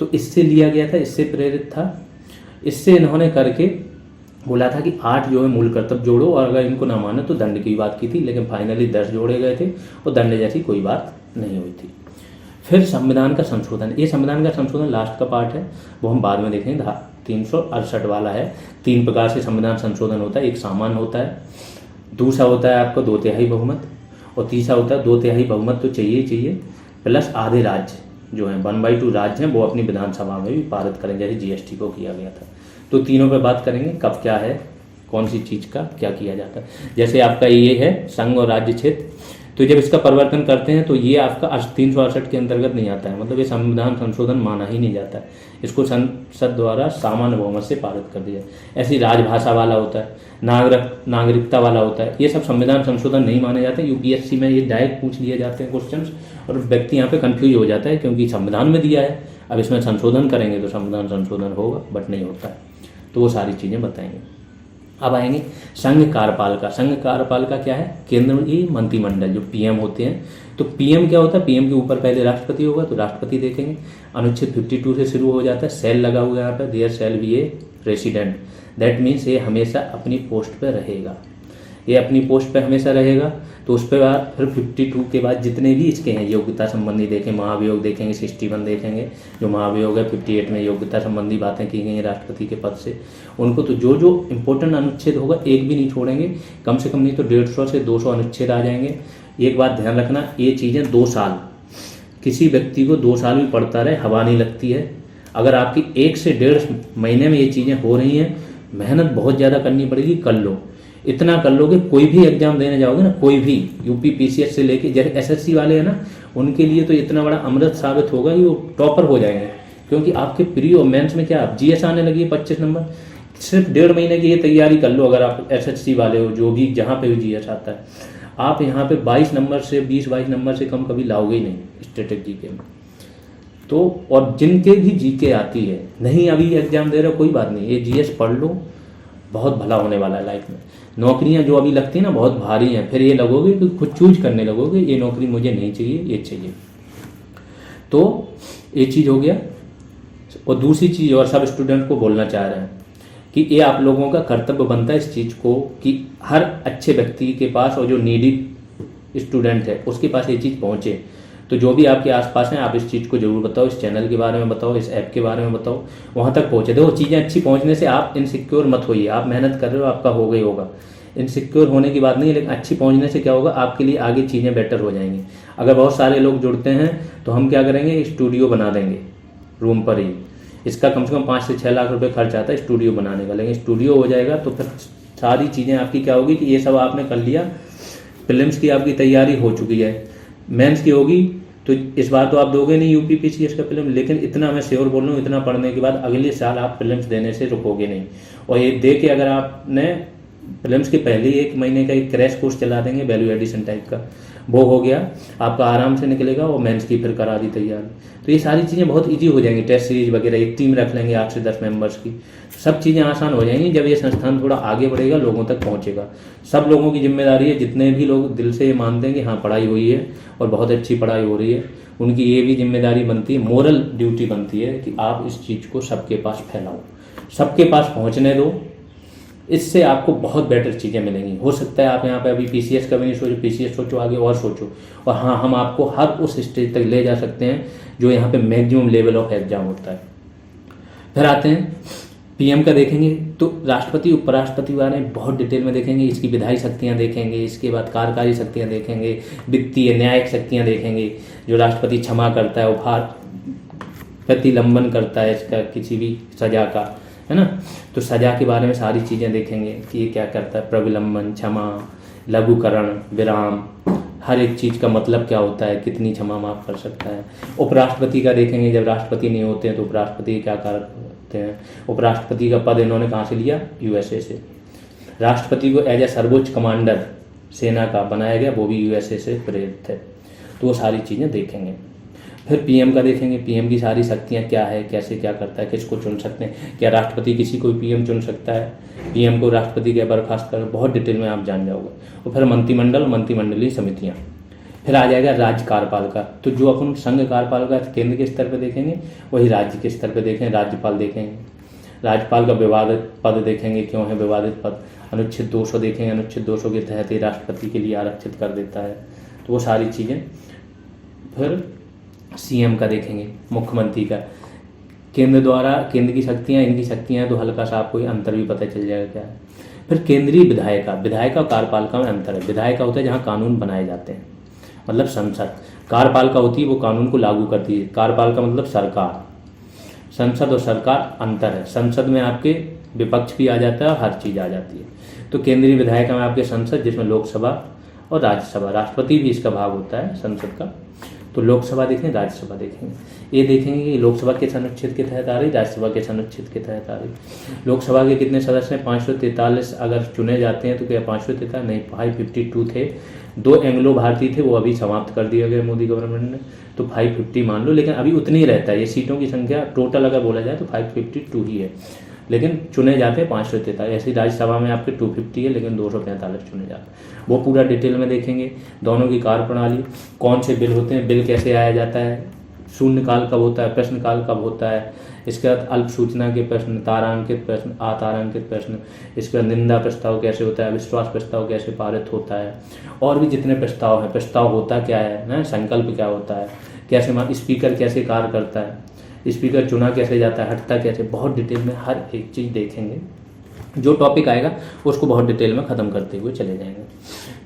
तो इससे लिया गया था, इससे प्रेरित था। इससे इन्होंने करके बोला था कि 8 जो है मूल कर्तव्य जोड़ो, और अगर इनको ना माने तो दंड की बात की थी, लेकिन फाइनली 10 जोड़े गए थे और दंड जैसी कोई बात नहीं हुई थी। फिर संविधान का संशोधन, ये संविधान का संशोधन लास्ट का पार्ट है, वो हम बाद में देखेंगे। 368 वाला है। 3 प्रकार से संविधान संशोधन होता है, एक सामान्य होता है, दूसरा होता है आपको 2/3 बहुमत, और तीसरा होता है 2/3 बहुमत तो चाहिए ही चाहिए, प्लस आधे राज्य जो हैं 1/2 राज्य हैं वो अपनी विधानसभा में भी पारित करें, जैसे जीएसटी को किया गया था। तो तीनों पे बात करेंगे, कब क्या है, कौन सी चीज़ का क्या किया जाता है। जैसे आपका ये है संघ और राज्य क्षेत्र, तो जब इसका परिवर्तन करते हैं तो ये आपका 368 के अंतर्गत नहीं आता है, मतलब ये संविधान संशोधन माना ही नहीं जाता है, इसको संसद द्वारा सामान्य बहुमत से पारित कर दिया। ऐसी राजभाषा वाला होता है, नागरिकता वाला होता है, ये सब संविधान संशोधन नहीं माने जाते। यूपीएससी में ये डायरेक्ट पूछ लिए जाते हैं क्वेश्चन, और व्यक्ति यहाँ पे कंफ्यूज हो जाता है, क्योंकि संविधान में दिया है, अब इसमें संशोधन करेंगे तो संविधान संशोधन होगा, बट नहीं होता है। तो वो सारी चीज़ें बताएंगे। अब आएंगे संघ कार्यपालिका। संघ कार्यपालिका क्या है, केंद्रीय मंत्रिमंडल, जो पीएम होते हैं। तो पीएम क्या होता है, पीएम के ऊपर पहले राष्ट्रपति होगा, तो राष्ट्रपति देखेंगे। अनुच्छेद 52 से शुरू हो जाता है, सेल लगा हुआ है यहाँ पर, there shall be a president, that means ये हमेशा अपनी पोस्ट पर रहेगा, ये अपनी पोस्ट पर हमेशा रहेगा। तो उस पर बाद फिर 52 के बाद जितने भी इसके हैं योग्यता संबंधी देखें, महाभियोग देखेंगे, 61 देखेंगे जो महाभियोग है, 58 में योग्यता संबंधी बातें की गई हैं राष्ट्रपति के पद से उनको। तो जो जो इम्पोर्टेंट अनुच्छेद होगा एक भी नहीं छोड़ेंगे, कम से कम नहीं तो 150 से 200 अनुच्छेद आ जाएंगे। एक बात ध्यान रखना, ये चीज़ें 2 साल, किसी व्यक्ति को 2 साल भी पढ़ता रहे हवा नहीं लगती है। अगर आपकी 1 से 1.5 महीने में ये चीज़ें हो रही हैं, मेहनत बहुत ज़्यादा करनी पड़ेगी, कर लो। इतना कर लोगे, कोई भी एग्जाम देने जाओगे ना, कोई भी यूपी पीसीएस से लेके जैसे एसएससी वाले हैं ना, उनके लिए तो इतना बड़ा अमृत साबित होगा कि वो टॉपर हो जाएंगे। क्योंकि आपके प्री और मेंस में क्या आप जीएस आने लगी है 25 नंबर, सिर्फ 1.5 महीने की ये तैयारी कर लो। अगर आप एसएससी वाले हो, जो भी जहाँ पे भी जीएस आता है, आप यहाँ पे 22 नंबर से 20-22 नंबर से कम कभी लाओगे ही नहीं स्टैटिक जीके में। तो और जिनके भी जीके आती है, नहीं अभी एग्जाम दे रहे हो कोई बात नहीं, ये जीएस पढ़ लो, बहुत भला होने वाला है लाइफ में। नौकरियां जो अभी लगती हैं ना बहुत भारी हैं, फिर ये लगोगे कि खुद चूज करने लगोगे, ये नौकरी मुझे नहीं चाहिए, ये चाहिए। तो ये चीज़ हो गया। और दूसरी चीज़ और सब स्टूडेंट को बोलना चाह रहे हैं कि ये आप लोगों का कर्तव्य बनता है इस चीज़ को कि हर अच्छे व्यक्ति के पास और जो नीडी स्टूडेंट है उसके पास ये चीज़ पहुँचे। तो जो भी आपके आसपास हैं आप इस चीज़ को जरूर बताओ, इस चैनल के बारे में बताओ, इस ऐप के बारे में बताओ, वहाँ तक पहुँचे। देखो चीज़ें अच्छी पहुँचने से आप इनसिक्योर मत होइए, आप मेहनत कर रहे हो, आपका हो गई होगा। इनसिक्योर होने की बात नहीं है, लेकिन अच्छी पहुँचने से क्या होगा, आपके लिए आगे चीज़ें बेटर हो जाएंगी। अगर बहुत सारे लोग जुड़ते हैं तो हम क्या करेंगे, स्टूडियो बना देंगे रूम पर ही। इसका कम से कम 5 से 6 लाख रुपए खर्च आता है स्टूडियो बनाने का, लेकिन स्टूडियो हो जाएगा तो फिर सारी चीज़ें आपकी क्या होगी कि ये सब आपने कर लिया, प्रीलिम्स की आपकी तैयारी हो चुकी है, मेंस की होगी तो इस बार तो आप दोगे नहीं यूपी पीसीएस का प्रीलिम, लेकिन इतना मैं श्योर बोल रहा हूँ, इतना पढ़ने के बाद अगले साल आप प्रीलिम्स देने से रुकोगे नहीं। और ये दे के अगर आपने प्रीलिम्स के पहले 1 महीने का एक क्रैश कोर्स चला देंगे वैल्यू एडिशन टाइप का, वो हो गया आपका आराम से निकलेगा। और मेंस की फिर करा दी तैयारी, तो ये सारी चीज़ें बहुत इजी हो जाएंगी। टेस्ट सीरीज वगैरह एक टीम रख लेंगे 8 से 10 मेंबर्स की, सब चीज़ें आसान हो जाएंगी। जब ये संस्थान थोड़ा आगे बढ़ेगा, लोगों तक पहुँचेगा, सब लोगों की जिम्मेदारी है। जितने भी लोग दिल से ये मानते हैं कि हाँ पढ़ाई हुई है और बहुत अच्छी पढ़ाई हो रही है, उनकी ये भी जिम्मेदारी बनती है, मोरल ड्यूटी बनती है कि आप इस चीज़ को सबके पास फैलाओ, सबके पास पहुँचने दो। इससे आपको बहुत बेटर चीज़ें मिलेंगी। हो सकता है आप यहाँ पे अभी पीसीएस का भी नहीं सोचो, पीसीएस सोचो, आगे और सोचो। और हाँ, हम आपको हर उस स्टेज तक ले जा सकते हैं जो यहाँ पे मैक्सिमम लेवल ऑफ एग्जाम होता है। फिर आते हैं पीएम का देखेंगे तो राष्ट्रपति उपराष्ट्रपति बारे में बहुत डिटेल में देखेंगे, इसकी विधायी शक्तियाँ देखेंगे, इसके बाद कार्यकारी शक्तियाँ देखेंगे, वित्तीय न्यायिक शक्तियाँ देखेंगे। जो राष्ट्रपति क्षमा करता है, उपहार प्रतिलंबन करता है इसका किसी भी सजा का, है ना, तो सजा के बारे में सारी चीज़ें देखेंगे कि ये क्या करता है, प्रविलंबन, क्षमा, लघुकरण, विराम, हर एक चीज़ का मतलब क्या होता है, कितनी क्षमा माफ कर सकता है। उपराष्ट्रपति का देखेंगे, जब राष्ट्रपति नहीं होते हैं तो उपराष्ट्रपति क्या करते हैं। उपराष्ट्रपति का पद इन्होंने कहाँ से लिया, यूएसए से। राष्ट्रपति को एज ए सर्वोच्च कमांडर सेना का बनाया गया, वो भी यूएसए से प्रेरित थे। तो वो सारी चीज़ें देखेंगे। फिर पीएम का देखेंगे, पीएम की सारी शक्तियाँ क्या है, कैसे क्या करता है, किसको चुन सकते हैं, क्या राष्ट्रपति किसी को पीएम चुन सकता है, पीएम को राष्ट्रपति क्या बर्खास्त कर, बहुत डिटेल में आप जान जाओगे। और फिर मंत्रिमंडल, मंत्रिमंडलीय समितियाँ, फिर आ जाएगा राज्य कार्यपालिका, तो जो अपन संघ कार्यपालिका केंद्र के स्तर पर देखेंगे वही राज्य के स्तर पर देखेंगे, राज्यपाल देखेंगे। राज्यपाल का विवादित पद देखेंगे, क्यों है विवादित पद। अनुच्छेद 200 देखेंगे, अनुच्छेद 200 के तहत ही राष्ट्रपति के लिए आरक्षित कर देता है, तो वो सारी चीज़ें। फिर सीएम का देखेंगे, मुख्यमंत्री का, केंद्र द्वारा केंद्र की शक्तियाँ, इनकी शक्तियाँ, तो हल्का सा आपको अंतर भी पता चल जाएगा क्या है। फिर केंद्रीय विधायिका, विधायिका और कार्यपालिका में अंतर है। विधायिका होता है जहाँ कानून बनाए जाते हैं, मतलब संसद। कार्यपालिका होती है वो कानून को लागू करती है। कार्यपालिका मतलब सरकार। संसद और सरकार अंतर है, संसद में आपके विपक्ष भी आ जाता है और हर चीज़ आ जाती है। तो केंद्रीय विधायिका में आपके संसद, जिसमें लोकसभा और राज्यसभा, राष्ट्रपति भी इसका भाग होता है संसद का। तो लोकसभा देखेंगे, राज्यसभा देखेंगे, ये देखेंगे कि लोकसभा के अनुच्छेद के तहत आ रही, राज्यसभा के अनुच्छेद के तहत आ रही। लोकसभा के कितने सदस्य हैं? 543 अगर चुने जाते हैं तो क्या 543 नहीं, 552 थे। 2 एंग्लो भारतीय थे, वो अभी समाप्त कर दिया गया मोदी गवर्नमेंट ने, तो 550 मान लो, लेकिन अभी उतनी ही रहता है। ये सीटों की संख्या टोटल अगर बोला जाए तो 552 ही है, लेकिन चुने जाते हैं 543। ऐसी राज्यसभा में आपके 250 है, लेकिन 245 चुने जाते हैं। वो पूरा डिटेल में देखेंगे। दोनों की कार्यप्रणाली, कौन से बिल होते हैं, बिल कैसे आया जाता है, शून्यकाल कब होता है, प्रश्नकाल कब होता है, इसके बाद अल्प सूचना के प्रश्न, तारांकित प्रश्न, अतारांकित प्रश्न, इसके बाद निंदा प्रस्ताव कैसे होता है, विश्वास प्रस्ताव कैसे पारित होता है, और भी जितने प्रस्ताव हैं, प्रस्ताव होता क्या है ना, संकल्प क्या होता है, कैसे स्पीकर कैसे कार्य करता है, स्पीकर चुना कैसे जाता है, हटता कैसे, बहुत डिटेल में हर एक चीज़ देखेंगे। जो टॉपिक आएगा उसको बहुत डिटेल में ख़त्म करते हुए चले जाएंगे।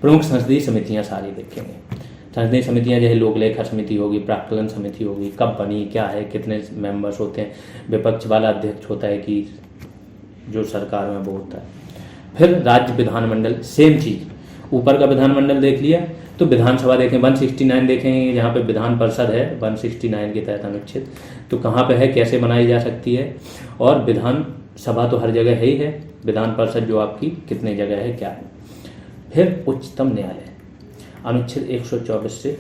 प्रमुख संसदीय समितियां सारी देखेंगे। संसदीय समितियां जैसे लोक लेखा समिति होगी, प्राक्कलन समिति होगी, कब बनी, क्या है, कितने मेंबर्स होते हैं, विपक्ष वाला अध्यक्ष होता है कि जो सरकार में वो होता है। फिर राज्य विधानमंडल, सेम चीज़, ऊपर का विधानमंडल देख लिया, तो विधानसभा देखें, 169 देखेंगे, जहाँ पे विधान परिषद है 169 के तहत अनुच्छेद, तो कहाँ पे है, कैसे बनाई जा सकती है, और विधानसभा तो हर जगह है ही है, विधान परिषद जो आपकी कितने जगह है, क्या है। फिर उच्चतम न्यायालय, अनुच्छेद 124 से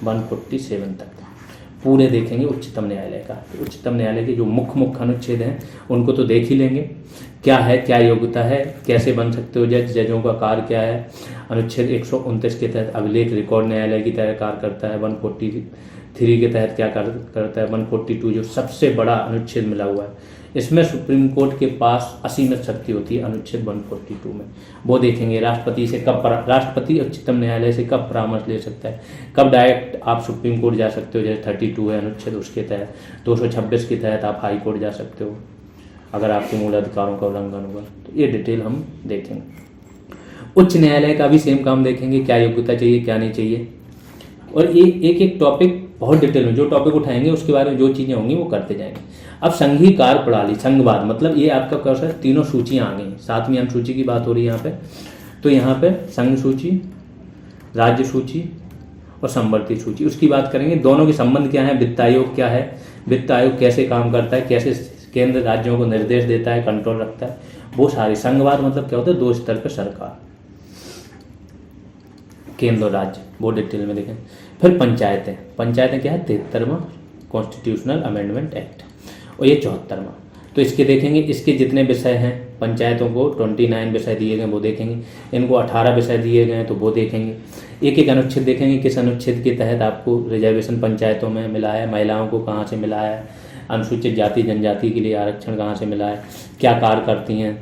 147 तक पूरे देखेंगे उच्चतम न्यायालय का। तो उच्चतम न्यायालय के जो मुख्य अनुच्छेद हैं उनको तो देख ही लेंगे, क्या है, क्या योग्यता है, कैसे बन सकते हो जज, जजों का कार्य क्या है। अनुच्छेद 129 के तहत अभिलेख रिकॉर्ड न्यायालय की तरह कार्य करता है। 143 के तहत क्या करता है, 142 जो सबसे बड़ा अनुच्छेद मिला हुआ है, इसमें सुप्रीम कोर्ट के पास असीमित शक्ति होती है। अनुच्छेद 142 में वो देखेंगे, राष्ट्रपति से कब, राष्ट्रपति उच्चतम न्यायालय से कब परामर्श ले सकता है, कब डायरेक्ट आप सुप्रीम कोर्ट जा सकते हो, जैसे 32 है अनुच्छेद, उसके तहत 226 के तहत आप हाई कोर्ट जा सकते हो अगर आपके मूल अधिकारों का उल्लंघन होगा। तो ये डिटेल हम देखेंगे। उच्च न्यायालय का भी सेम काम देखेंगे, क्या योग्यता चाहिए, क्या नहीं चाहिए, और ये एक एक टॉपिक बहुत डिटेल में, जो टॉपिक उठाएंगे उसके बारे में जो चीज़ें होंगी वो करते जाएंगे। अब संघीय कार्य प्रणाली, संघवाद, मतलब ये आपका कौशल, तीनों सूचियाँ आ गई। 7वीं अनुसूची की बात हो रही है यहाँ पे, तो यहाँ पे संघ सूची, राज्य सूची और संवर्ती सूची, उसकी बात करेंगे। दोनों के संबंध क्या है, वित्त आयोग क्या है, वित्त आयोग कैसे काम करता है, कैसे केंद्र राज्यों को निर्देश देता है, कंट्रोल रखता है, वो सारी। संघवाद मतलब क्या होता है, 2 स्तर पर सरकार, केंद्र और राज्य, वो डिटेल में देखें। फिर पंचायतें, पंचायतें क्या है, 73वां कॉन्स्टिट्यूशनल अमेंडमेंट एक्ट, और ये 74वां। तो इसके देखेंगे, इसके जितने विषय हैं, पंचायतों को 29 विषय दिए गए वो देखेंगे, इनको 18 विषय दिए गए हैं तो वो देखेंगे। एक एक अनुच्छेद देखेंगे, किस अनुच्छेद के तहत आपको रिजर्वेशन पंचायतों में मिला है, महिलाओं को कहाँ से मिला है, अनुसूचित जाति जनजाति के लिए आरक्षण कहाँ से मिला है, क्या कार्य करती हैं,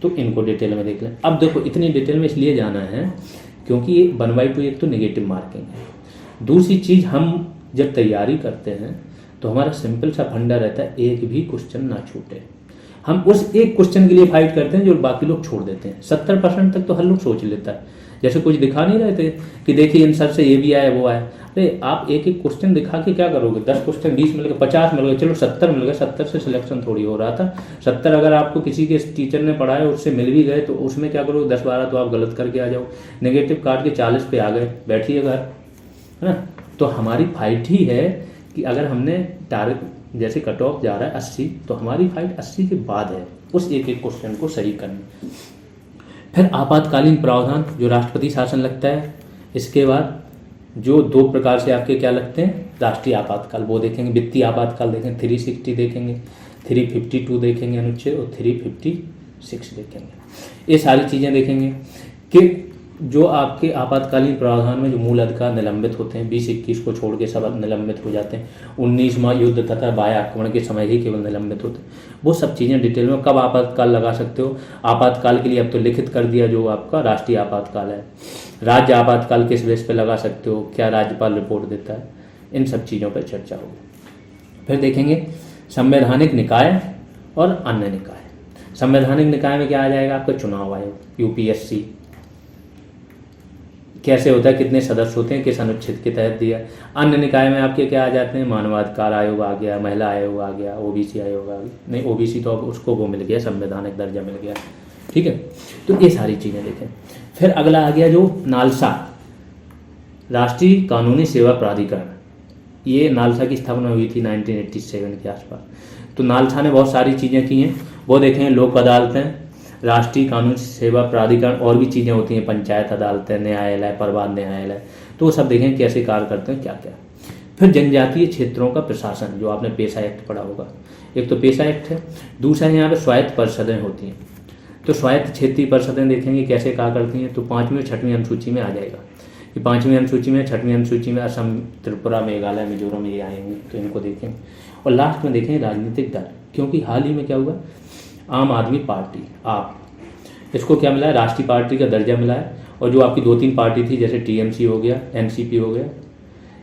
तो इनको डिटेल में देख लें। अब देखो, इतनी डिटेल में इसलिए जाना है क्योंकि ये 1/2 एक तो नेगेटिव मार्किंग है। दूसरी चीज़, हम जब तैयारी करते हैं तो हमारा सिंपल सा फंडा रहता है, एक भी क्वेश्चन ना छूटे। हम उस एक क्वेश्चन के लिए फाइट करते हैं जो बाकी लोग छोड़ देते हैं। 70% तक तो हर लोग सोच लेता है, जैसे कुछ दिखा नहीं रहे थे कि देखिए आंसर से ये भी आया वो आया। अरे आप एक एक क्वेश्चन दिखा के क्या करोगे, 10 क्वेश्चन 20 मिल गए, 50 मिल गए, चलो 70 मिल गए, 70 से सिलेक्शन थोड़ी हो रहा था। 70 अगर आपको किसी के टीचर ने पढ़ाया उससे मिल भी गए तो उसमें क्या करोगे, 10-12 तो आप गलत करके आ जाओ, नेगेटिव काट के 40 पे आ गए, बैठिए घर, है ना। तो हमारी फाइट ही है कि अगर हमने टारगेट, जैसे कट ऑफ जा रहा है 80, तो हमारी फाइट 80 के बाद है उस एक एक क्वेश्चन को सही करना। फिर आपातकालीन प्रावधान, जो राष्ट्रपति शासन लगता है, इसके बाद जो 2 प्रकार से आपके क्या लगते हैं, राष्ट्रीय आपातकाल, वो देखेंगे। वित्तीय आपातकाल देखेंगे, 360 देखेंगे, 352 देखेंगे अनुच्छेद, और 356 देखेंगे। ये सारी चीज़ें देखेंगे कि जो आपके आपातकालीन प्रावधान में जो मूल अधिकार निलंबित होते हैं 20-21 को छोड़ के सब निलंबित हो जाते हैं, 19वां युद्ध तथा बाह्य आक्रमण के समय ही केवल निलंबित होते हैं। वो सब चीज़ें डिटेल में कब आपातकाल लगा सकते हो, आपातकाल के लिए अब तो लिखित कर दिया जो आपका राष्ट्रीय आपातकाल है। राज्य आपातकाल किस बेस पे लगा सकते हो, क्या राज्यपाल रिपोर्ट देता है, इन सब चीज़ों पर चर्चा होगी। फिर देखेंगे संवैधानिक निकाय और अन्य निकाय। संवैधानिक निकाय में क्या आ जाएगा आपका चुनाव आयोग, यूपीएससी कैसे होता है, कितने सदस्य होते हैं, किस अनुच्छेद के तहत दिया। अन्य निकाय में आपके क्या आ जाते हैं, मानवाधिकार आयोग आ गया, महिला आयोग आ गया, ओबीसी आयोग आ गया, नहीं ओबीसी तो अब उसको वो मिल गया, संवैधानिक दर्जा मिल गया, ठीक है। तो ये सारी चीज़ें देखें। फिर अगला आ गया जो नालसा, राष्ट्रीय कानूनी सेवा प्राधिकरण। ये नालसा की स्थापना हुई थी 1987 के आसपास। तो नालसा ने बहुत सारी चीज़ें की हैं, वो देखें, लोक अदालतें, राष्ट्रीय कानून सेवा प्राधिकरण, और भी चीज़ें होती हैं, पंचायत अदालतें, न्यायालय, परिवार न्यायालय, तो वो सब देखें कैसे कार्य करते हैं, क्या क्या। फिर जनजातीय क्षेत्रों का प्रशासन, जो आपने पेशा एक्ट पढ़ा होगा, एक तो पेशा एक्ट है, दूसरा यहाँ पे स्वायत्त परिषदें होती हैं। तो स्वायत्त क्षेत्रीय परिषदें देखेंगे कैसे कार्य करती हैं। तो 5वीं और 6वीं अनुसूची में आ जाएगा कि 5वीं अनुसूची में, 6वीं अनुसूची में असम, त्रिपुरा, मेघालय, मिजोरम ये आएंगे, तो इनको देखें। और लास्ट में देखें राजनीतिक दल, क्योंकि हाल ही में क्या हुआ, आम आदमी पार्टी, आप, इसको क्या मिला है, राष्ट्रीय पार्टी का दर्जा मिला है। और जो आपकी 2-3 पार्टी थी जैसे टीएमसी हो गया, एनसीपी हो गया,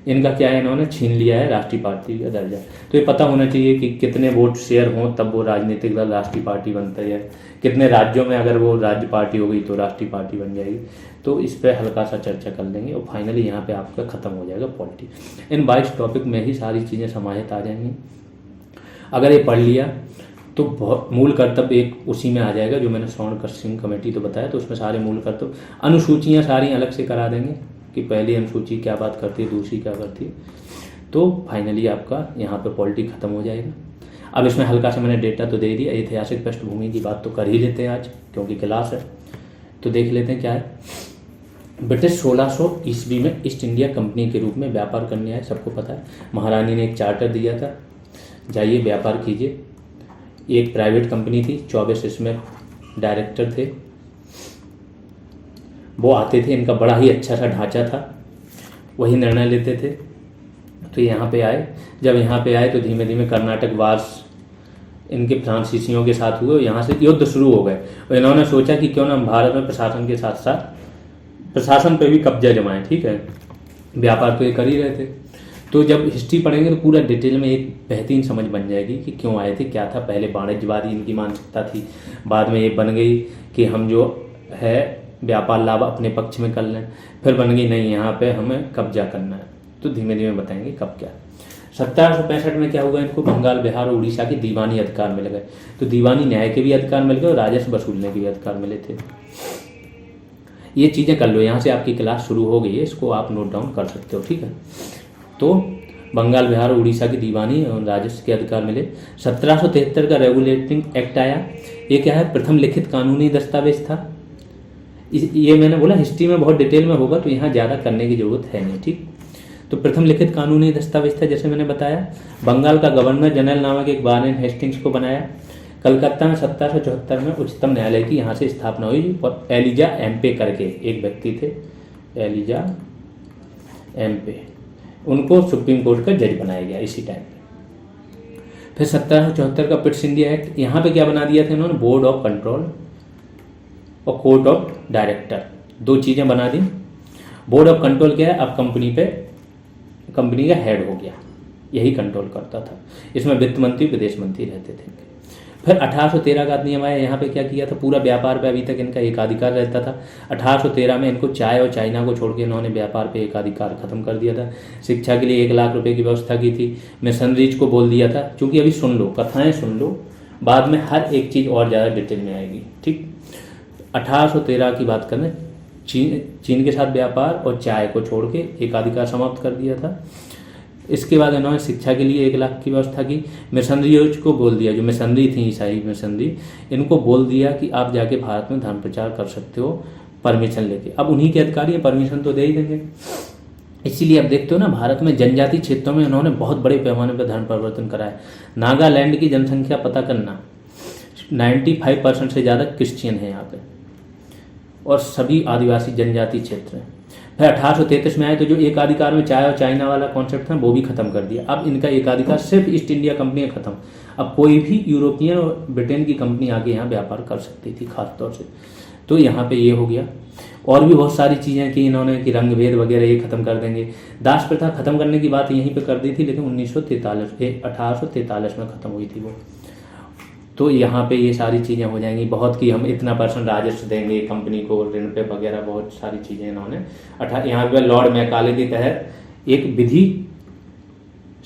इनका क्या है, इन्होंने छीन लिया है राष्ट्रीय पार्टी का दर्जा। तो ये पता होना चाहिए कि कितने वोट शेयर हों तब वो राजनीतिक दल राष्ट्रीय पार्टी बनता है, कितने राज्यों में अगर वो राज्य पार्टी हो गई तो राष्ट्रीय पार्टी बन जाएगी। तो इस पर हल्का सा चर्चा कर लेंगे और फाइनली यहाँ पे आपका खत्म हो जाएगा पॉलिटी। इन 22 टॉपिक में ही सारी चीज़ें समाहित आ जाएंगी। अगर ये पढ़ लिया तो बहुत मूल कर्तव्य एक उसी में आ जाएगा, जो मैंने श्रवण कशिंग कमेटी तो बताया, तो उसमें सारे मूल कर्तव्य, अनुसूचियाँ सारी अलग से करा देंगे कि पहली अनुसूची क्या बात करती है, दूसरी क्या करती है। तो फाइनली आपका यहाँ पे पॉलिटी खत्म हो जाएगा। अब इसमें हल्का सा मैंने डेटा तो दे दिया, ऐतिहासिक पृष्ठभूमि की बात तो कर ही लेते हैं आज, क्योंकि क्लास है। तो देख लेते हैं क्या है। ब्रिटिश 1600 ईस्वी में ईस्ट इंडिया कंपनी के रूप में व्यापार करने आए, सबको पता है। महारानी ने एक चार्टर दिया था, जाइए व्यापार कीजिए। एक प्राइवेट कंपनी थी, 24 इसमें डायरेक्टर थे, वो आते थे, इनका बड़ा ही अच्छा सा ढांचा था, वही निर्णय लेते थे। तो यहाँ पे आए, जब यहाँ पे आए तो धीमे धीमे कर्नाटक वार्स इनके फ्रांसीसियों के साथ हुए, यहाँ से युद्ध शुरू हो गए। और इन्होंने सोचा कि क्यों ना हम भारत में प्रशासन के साथ साथ प्रशासन पे भी कब्जा जमाएं, ठीक है, व्यापार तो ये कर ही रहे थे। तो जब हिस्ट्री पढ़ेंगे तो पूरा डिटेल में एक बेहतरीन समझ बन जाएगी कि क्यों आए थे, क्या था। पहले वाणिज्यवादी इनकी मानसिकता थी, बाद में ये बन गई कि हम जो है व्यापार लाभ अपने पक्ष में कर लें, फिर बन गई नहीं यहाँ पे हमें कब्जा करना है। तो धीमे धीमे बताएंगे कब क्या। 1765 में क्या हुआ, इनको बंगाल, बिहार और उड़ीसा के दीवानी अधिकार मिल गए। तो दीवानी न्याय के भी अधिकार मिल गए और राजस्व वसूलने के भी अधिकार मिले थे। ये चीज़ें कर लो, यहाँ से आपकी क्लास शुरू हो गई है, इसको आप नोट डाउन कर सकते हो, ठीक है। तो बंगाल, बिहार और उड़ीसा की दीवानी और राजस्व के अधिकार मिले। 1773 का रेगुलेटिंग एक्ट आया। ये क्या है, प्रथम लिखित कानूनी दस्तावेज था। ये मैंने बोला हिस्ट्री में बहुत डिटेल में होगा, तो यहाँ ज़्यादा करने की जरूरत है नहीं, ठीक। तो प्रथम लिखित कानूनी दस्तावेज था, जैसे मैंने बताया। बंगाल का गवर्नर जनरल नामक एक वारेन हेस्टिंग्स को बनाया। कलकत्ता में 1774 में उच्चतम न्यायालय की यहाँ से स्थापना हुई और एलिजा एम्पे करके एक व्यक्ति थे, एलिजा एम्पे, उनको सुप्रीम कोर्ट का जज बनाया गया इसी टाइम पे। फिर 1774 का पिट्स इंडिया एक्ट, यहाँ पे क्या बना दिया था इन्होंने, बोर्ड ऑफ कंट्रोल और कोर्ट ऑफ डायरेक्टर, दो चीज़ें बना दी। बोर्ड ऑफ कंट्रोल क्या है, अब कंपनी का हेड हो गया, यही कंट्रोल करता था। इसमें वित्त मंत्री, विदेश मंत्री रहते थे। फिर 1813 का नियम आया, यहाँ पे क्या किया था, पूरा व्यापार पे अभी तक इनका एकाधिकार रहता था। 1813 में इनको चाय और चाइना को छोड़ के इन्होंने व्यापार पे एकाधिकार खत्म कर दिया था। शिक्षा के लिए 1 लाख रुपए की व्यवस्था की थी। मिशनरीज को बोल दिया था, क्योंकि अभी सुन लो, कथाएं सुन लो, बाद में हर एक चीज़ और ज़्यादा डिटेल में आएगी, ठीक। 1813 की बात करें, चीन के साथ व्यापार और चाय को छोड़ के एकाधिकार समाप्त कर दिया था। इसके बाद इन्होंने शिक्षा के लिए 1 लाख की व्यवस्था की। मिशनरीज को बोल दिया, जो मिशनरी थी ईसाई मिशनरी, इनको बोल दिया कि आप जाके भारत में धर्म प्रचार कर सकते हो परमिशन लेके। अब उन्हीं के अधिकारी परमिशन तो दे ही देंगे। इसीलिए अब देखते हो ना, भारत में जनजातीय क्षेत्रों में इन्होंने बहुत बड़े पैमाने पर धर्म परिवर्तन कराया। नागालैंड की जनसंख्या पता करना, 95% से ज़्यादा क्रिश्चियन है यहाँ पे। और सभी आदिवासी जनजाति क्षेत्र हैं। फिर 1833 में आए तो जो एकाधिकार में चाय और चाइना वाला कॉन्सेप्ट था वो भी खत्म कर दिया। अब इनका एकाधिकार सिर्फ ईस्ट इंडिया कंपनी खत्म। अब कोई भी यूरोपियन और ब्रिटेन की कंपनी आके यहाँ व्यापार कर सकती थी खास तौर से। तो यहाँ पे ये हो गया। और भी बहुत सारी चीज़ें की इन्होंने कि रंग भेद वगैरह ये खत्म कर देंगे। दास प्रथा खत्म करने की बात यहीं पे कर दी थी, लेकिन 1843 में खत्म हुई थी वो। तो यहाँ पे ये सारी चीज़ें हो जाएंगी बहुत, कि हम इतना % राजस्व देंगे कंपनी को ऋण पे वगैरह, बहुत सारी चीज़ें इन्होंने यहाँ पे लॉर्ड मैकाले के तहत एक विधि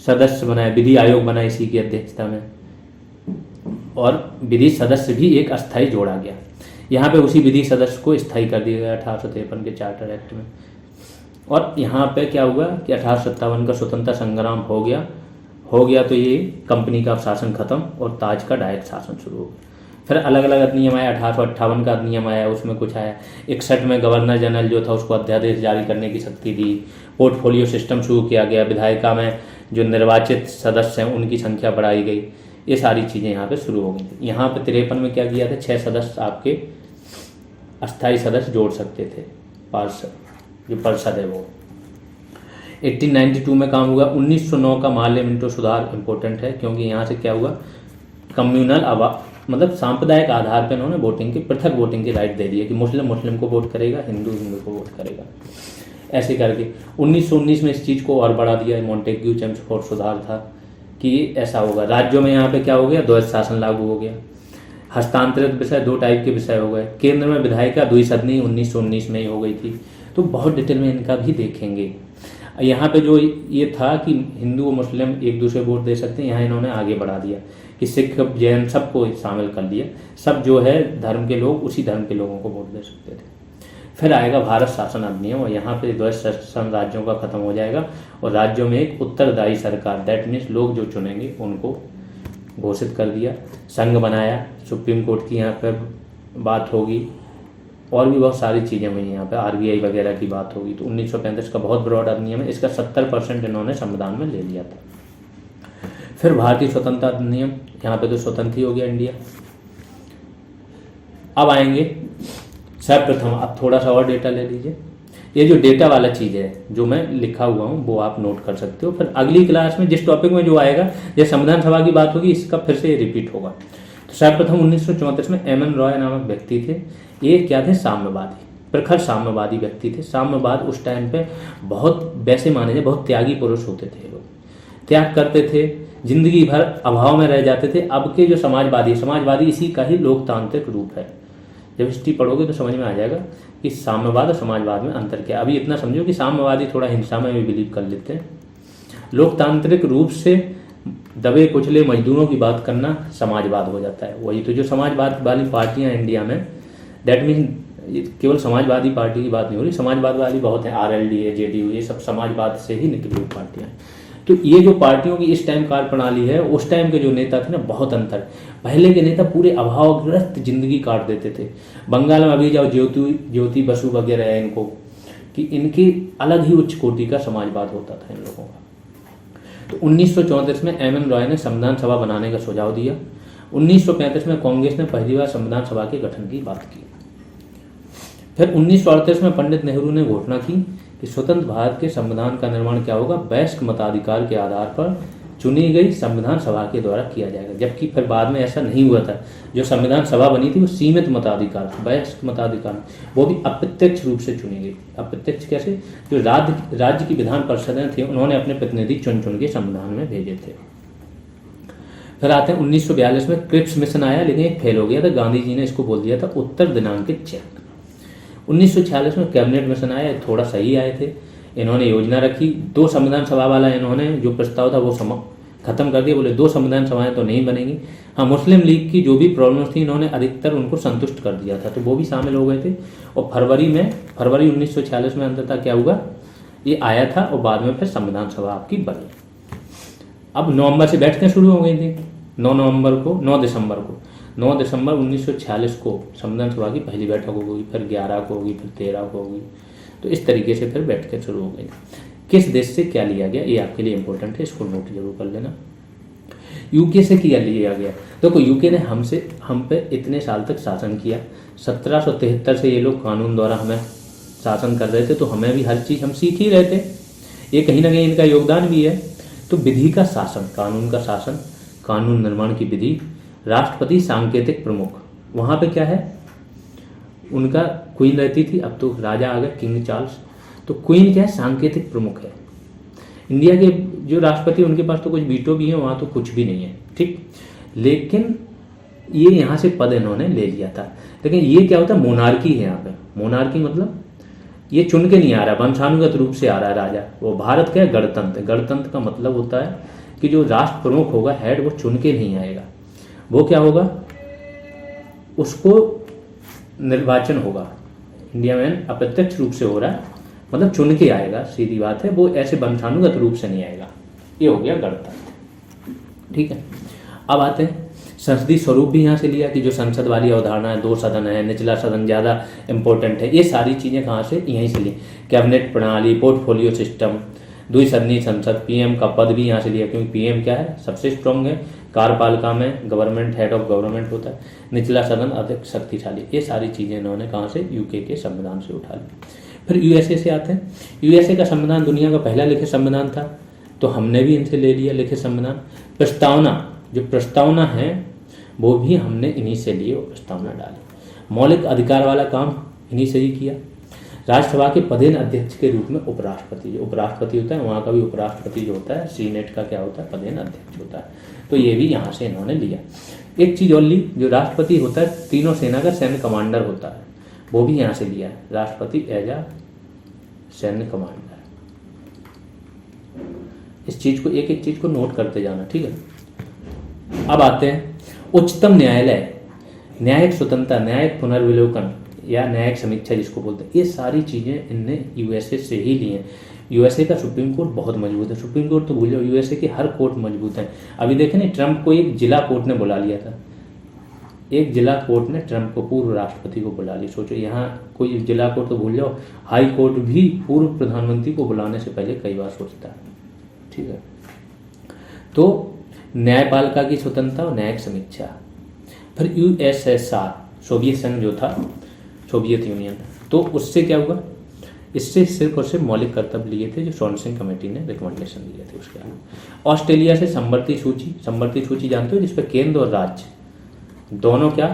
सदस्य बनाया, विधि आयोग बना इसी की अध्यक्षता में, और विधि सदस्य भी एक अस्थायी जोड़ा गया। यहाँ पे उसी विधि सदस्य को स्थायी कर दिया गया 1853 के चार्टर एक्ट में। और यहाँ पे क्या हुआ कि 1857 का स्वतंत्रता संग्राम हो गया तो ये कंपनी का शासन खत्म और ताज का डायरेक्ट शासन शुरू हो गया। फिर अलग अलग अधिनियम आया, 1858 का अधिनियम आया, उसमें कुछ आया। 61 में गवर्नर जनरल जो था उसको अध्यादेश जारी करने की शक्ति दी। पोर्टफोलियो सिस्टम शुरू किया गया, विधायिका में जो निर्वाचित सदस्य हैं उनकी संख्या बढ़ाई गई। ये सारी चीज़ें यहाँ पे शुरू हो गई थी। यहाँ पे 53 में क्या किया था, 6 सदस्य आपके अस्थायी सदस्य जोड़ सकते थे, पार्षद, जो परिषद है वो। 1892 में काम हुआ। 1909 का माल्य मिंटो सुधार इंपॉर्टेंट है, क्योंकि यहाँ से क्या हुआ, कम्युनल मतलब सांप्रदायिक आधार पर इन्होंने वोटिंग की, पृथक वोटिंग की राइट दे दी है कि मुस्लिम को वोट करेगा, हिंदू को वोट करेगा, ऐसे करके। 1919 में इस चीज़ को और बढ़ा दिया। मॉन्टेग्यू चेम्सफोर्ड सुधार था कि ऐसा होगा। राज्यों में यहाँ पे क्या हो गया, द्वैध शासन लागू हो गया। हस्तांतरित विषय 2 टाइप के विषय हो गए। केंद्र में विधायिका द्विसदनी 1919 में ही हो गई थी। तो बहुत डिटेल में इनका भी देखेंगे। यहाँ पे जो ये था कि हिंदू और मुस्लिम एक दूसरे वोट दे सकते हैं, यहाँ इन्होंने आगे बढ़ा दिया कि सिख जैन सबको शामिल कर लिया। सब जो है धर्म के लोग उसी धर्म के लोगों को वोट दे सकते थे। फिर आएगा भारत शासन अधिनियम, और यहाँ पे द्वैध शासन राज्यों का खत्म हो जाएगा और राज्यों में एक उत्तरदायी सरकार, दैट मीन्स लोग जो चुनेंगे उनको घोषित कर दिया। संघ बनाया, सुप्रीम कोर्ट की यहाँ पर बात होगी, और भी बहुत सारी चीज़ें हुई यहाँ पे, RBI वगैरह की बात होगी। तो 1935 का बहुत ब्रॉड अधिनियम है, इसका 70% इन्होंने संविधान में ले लिया था। फिर भारतीय स्वतंत्रता अधिनियम, यहाँ पे तो स्वतंत्र ही हो गया इंडिया। अब आएंगे सर्वप्रथम, अब थोड़ा सा और डेटा ले लीजिए। ये जो डेटा वाला चीज़ है जो मैं लिखा हुआ हूँ वो आप नोट कर सकते हो। फिर अगली क्लास में जिस टॉपिक में जो आएगा, जैसे संविधान सभा की बात होगी, इसका फिर से रिपीट होगा। तो सर्वप्रथम 1934 में M.N. रॉय नामक व्यक्ति थे। ये क्या थे, साम्यवादी, प्रखर साम्यवादी व्यक्ति थे। साम्यवाद उस टाइम पे बहुत, वैसे माने जाए, बहुत त्यागी पुरुष होते थे। लोग त्याग करते थे, जिंदगी भर अभाव में रह जाते थे। अब के जो समाजवादी इसी का ही लोकतांत्रिक रूप है। जब हिस्ट्री पढ़ोगे तो समझ में आ जाएगा कि साम्यवाद और समाजवाद में अंतर क्या है। अभी इतना समझो कि साम्यवादी थोड़ा हिंसा में भी बिलीव कर लेते हैं। लोकतांत्रिक रूप से दबे कुचले मजदूरोों की बात करना समाजवाद हो जाता है। वही तो जो समाजवाद वाली पार्टियां इंडिया में, दैट मीन केवल समाजवादी पार्टी की बात नहीं हो रही, समाजवाद वाली बहुत है, RLD है, JDU, ये सब समाजवाद से ही निकली हुई पार्टियां हैं। तो ये जो पार्टियों की इस टाइम कार्य प्रणाली है, उस टाइम के जो नेता थे ना, बहुत अंतर। पहले के नेता पूरे अभावग्रस्त जिंदगी काट देते थे। बंगाल में अभी जाओ, ज्योति बसु वगैरह है, इनको कि इनकी अलग ही उच्च कोटि का समाजवाद होता था इन लोगों का। तो 1934 में M.N. रॉय ने संविधान सभा बनाने का सुझाव दिया। 1935 में कांग्रेस ने पहली बार संविधान सभा के गठन की बात की। फिर 1938 में पंडित नेहरू ने घोषणा की कि स्वतंत्र भारत के संविधान का निर्माण क्या होगा, वयस्क मताधिकार के आधार पर चुनी गई संविधान सभा के द्वारा किया जाएगा। जबकि फिर बाद में ऐसा नहीं हुआ था। जो संविधान सभा बनी थी वो सीमित मताधिकार, वयस्क मताधिकार, वो भी अप्रत्यक्ष रूप से चुनी गई। अप्रत्यक्ष कैसे, जो राज्य की विधान परिषदें थी उन्होंने अपने प्रतिनिधि चुन के संविधान में भेजे थे। फिर आते हैं 1942 में क्रिप्स मिशन आया, लेकिन एक फेल हो गया था। गांधी जी ने इसको बोल दिया था उत्तर दिनांकित चेक। 1946 में कैबिनेट मिशन आया, थोड़ा सही आए थे। इन्होंने योजना रखी, 2 संविधान सभा वाला इन्होंने जो प्रस्ताव था वो खत्म कर दिया। बोले 2 संविधान सभाएं तो नहीं बनेंगी। हाँ, मुस्लिम लीग की जो भी प्रॉब्लम्स थी इन्होंने अधिकतर उनको संतुष्ट कर दिया था, तो वो भी शामिल हो गए थे। और फरवरी 1946 में अंततः क्या हुआ, ये आया था और बाद में फिर संविधान सभा आपकी बनी। अब नवंबर से बैठकें शुरू हो गई थी। 9 दिसंबर 1946 को संविधान सभा की पहली बैठक होगी, फिर 11 को होगी, फिर 13 को होगी। तो इस तरीके से फिर बैठकें शुरू हो गई। किस देश से क्या लिया गया, ये आपके लिए इंपॉर्टेंट है, इसको नोट जरूर कर लेना। यूके से क्या लिया गया, देखो यूके ने हम पे इतने साल तक शासन किया। 1773 से ये लोग कानून द्वारा हमें शासन कर रहे थे, तो हमें भी हर चीज़ हम सीख ही रहे थे, ये कहीं ना कहीं इनका योगदान भी है। तो विधि का शासन, कानून का शासन, कानून निर्माण की विधि, राष्ट्रपति सांकेतिक प्रमुख, वहाँ पे क्या है, उनका क्वीन रहती थी, अब तो राजा आ गए किंग चार्ल्स, तो क्वीन क्या है, सांकेतिक प्रमुख है। इंडिया के जो राष्ट्रपति उनके पास तो कुछ वीटो भी है, वहाँ तो कुछ भी नहीं है, ठीक। लेकिन ये यहाँ से पद इन्होंने ले लिया था। लेकिन ये क्या होता है, मोनार्की है यहाँ पे। मोनार्की मतलब ये चुन के नहीं आ रहा, वंशानुगत रूप से आ रहा है राजा। वो भारत का है गणतंत्र। गणतंत्र का मतलब होता है कि जो राष्ट्र प्रमुख होगा, हेड, वो चुन के नहीं आएगा, वो क्या होगा, उसको निर्वाचन होगा। इंडिया में अप्रत्यक्ष रूप से हो रहा है, मतलब चुन के आएगा, सीधी बात है, वो ऐसे वंशानुगत रूप से नहीं आएगा। ये हो गया गणतंत्र, ठीक है। अब आते हैं संसदीय स्वरूप भी यहाँ से लिया कि जो संसद वाली अवधारणा है, 2 सदन है, निचला सदन ज़्यादा इंपॉर्टेंट है, ये सारी चीज़ें कहाँ से, यहीं से ली। कैबिनेट प्रणाली, पोर्टफोलियो सिस्टम, द्विसदनीय संसद, पीएम का पद भी यहाँ से लिया, क्योंकि पीएम क्या है, सबसे स्ट्रॉन्ग है, कार्यपालिका में गवर्नमेंट, हेड ऑफ गवर्नमेंट होता है, निचला सदन अधिक शक्तिशाली। ये सारी चीज़ें इन्होंने कहाँ से, यूके के संविधान से उठा ली। फिर यूएसए से आते हैं। यूएसए का संविधान दुनिया का पहला लिखित संविधान था, तो हमने भी इनसे ले लिया लिखित संविधान। प्रस्तावना, जो प्रस्तावना है वो भी हमने इन्हीं से लिए और प्रस्तावना डाली। मौलिक अधिकार वाला काम इन्हीं से ही किया। राज्यसभा के पदेन अध्यक्ष के रूप में उपराष्ट्रपति, जो उपराष्ट्रपति होता है वहाँ का भी उपराष्ट्रपति जो होता है, सीनेट का क्या होता है, पदेन अध्यक्ष होता है, तो ये भी यहाँ से इन्होंने लिया। एक चीज़ और ली, जो राष्ट्रपति होता है तीनों सेना का सैन्य कमांडर होता है, वो भी यहाँ से लिया है, राष्ट्रपति एज अ सैन्य कमांडर। इस चीज़ को, एक एक चीज़ को नोट करते जाना, ठीक है। अब आते हैं उच्चतम न्यायालय, न्यायिक स्वतंत्रता, न्यायिक पुनर्विलोकन या न्यायिक समीक्षा जिसको बोलते हैं, ये सारी चीज़ें इनने यूएसए से ही ली हैं। यूएसए का सुप्रीम कोर्ट बहुत मजबूत है, सुप्रीम कोर्ट तो भूल जाओ, यूएसए के हर कोर्ट मजबूत है। अभी देखें ना, ट्रंप को एक जिला कोर्ट ने बुला लिया था, एक जिला कोर्ट ने ट्रंप को, पूर्व राष्ट्रपति को बुला लिया। सोचो, यहाँ कोई जिला कोर्ट तो भूल जाओ, हाई कोर्ट भी पूर्व प्रधानमंत्री को बुलाने से पहले कई बार सोचता है, ठीक है। तो न्यायपालिका की स्वतंत्रता और न्यायिक समीक्षा। फिर यूएसएसआर, सोवियत संघ जो था, सोवियत यूनियन, तो उससे क्या हुआ, इससे सिर्फ और सिर्फ मौलिक कर्तव्य लिए थे जो सोनसिंग कमेटी ने रिकमेंडेशन दिए थे उसके अलावा। ऑस्ट्रेलिया से संवर्ती सूची, संवर्ती सूची जानते हो, जिसपे केंद्र और राज्य दोनों क्या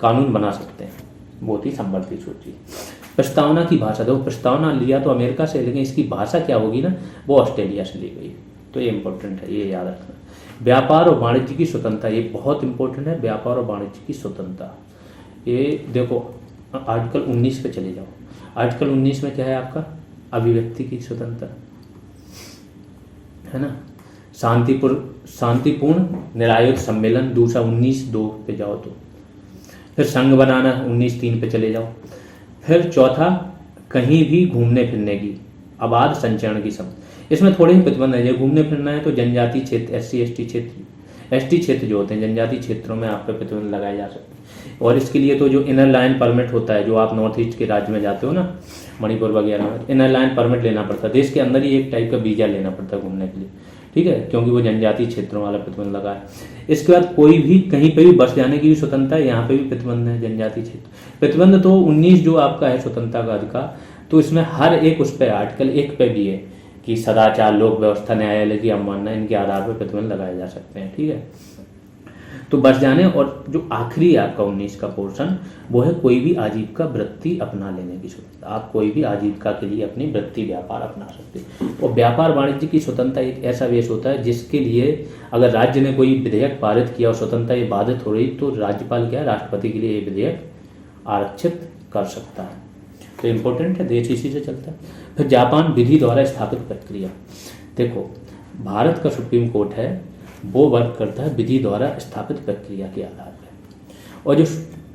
कानून बना सकते हैं, वो थी संवर्ती सूची। प्रस्तावना की भाषा, देखो प्रस्तावना लिया तो अमेरिका से, लेकिन इसकी भाषा क्या होगी ना, वो ऑस्ट्रेलिया से ली गई, तो ये इंपॉर्टेंट है, ये याद रखना। व्यापार और वाणिज्य की स्वतंत्रता, ये बहुत इंपॉर्टेंट है, व्यापार और वाणिज्य की स्वतंत्रता। ये देखो आर्टिकल 19 पे चले जाओ, आर्टिकल 19 में क्या है आपका, अभिव्यक्ति की स्वतंत्रता है ना, शांतिपूर्ण निरायुध सम्मेलन, दूसरा 19(2) पे जाओ तो। फिर संघ बनाना 19(3) पे चले जाओ। फिर चौथा, कहीं भी घूमने फिरने की, अबाध संचरण की सब, इसमें थोड़े ही प्रतिबंध है। घूमने फिरना है तो जनजाति क्षेत्र, एसटी क्षेत्र जो होते हैं, जनजाति क्षेत्रों में आप पे प्रतिबंध लगाए जा सकते हैं। और इसके लिए तो जो इनर लाइन परमिट होता है, जो आप नॉर्थ ईस्ट के राज्य में जाते हो ना, मणिपुर वगैरह में, इनर लाइन परमिट लेना पड़ता है, देश के अंदर ही एक टाइप का वीजा लेना पड़ता है घूमने के लिए, ठीक है, क्योंकि वो जनजाति क्षेत्रों वाला प्रतिबंध लगा है। इसके बाद कोई भी कहीं पे भी बस जाने की भी स्वतंत्रता है, यहाँ पे भी प्रतिबंध है जनजाति क्षेत्र। प्रतिबंध तो 19 जो आपका है स्वतंत्रता का अधिकार, तो इसमें हर एक उस पर आर्टिकल 1 पे भी है कि सदाचार, लोक व्यवस्था, न्यायालय की अवमानना, इनके आधार पर प्रतिबंध लगाए जा सकते हैं, ठीक है। तो बस जाने, और जो आखिरी है आपका 19 का पोर्शन, वो है कोई भी आजीविका वृत्ति अपना लेने की स्वतंत्रता। आप कोई भी आजीविका के लिए अपनी वृत्ति, व्यापार अपना सकते हैं। और व्यापार वाणिज्य की स्वतंत्रता एक ऐसा वेश होता है जिसके लिए अगर राज्य ने कोई विधेयक पारित किया और स्वतंत्रता ये बाधित हो रही, तो राज्यपाल क्या है, राष्ट्रपति के लिए ये विधेयक आरक्षित कर सकता है। तो इम्पोर्टेंट है, देश इसी से चलता है। फिर जापान विधि द्वारा स्थापित प्रक्रिया, देखो भारत का सुप्रीम कोर्ट है वो वर्क करता है विधि द्वारा स्थापित प्रक्रिया के आधार पर, और जो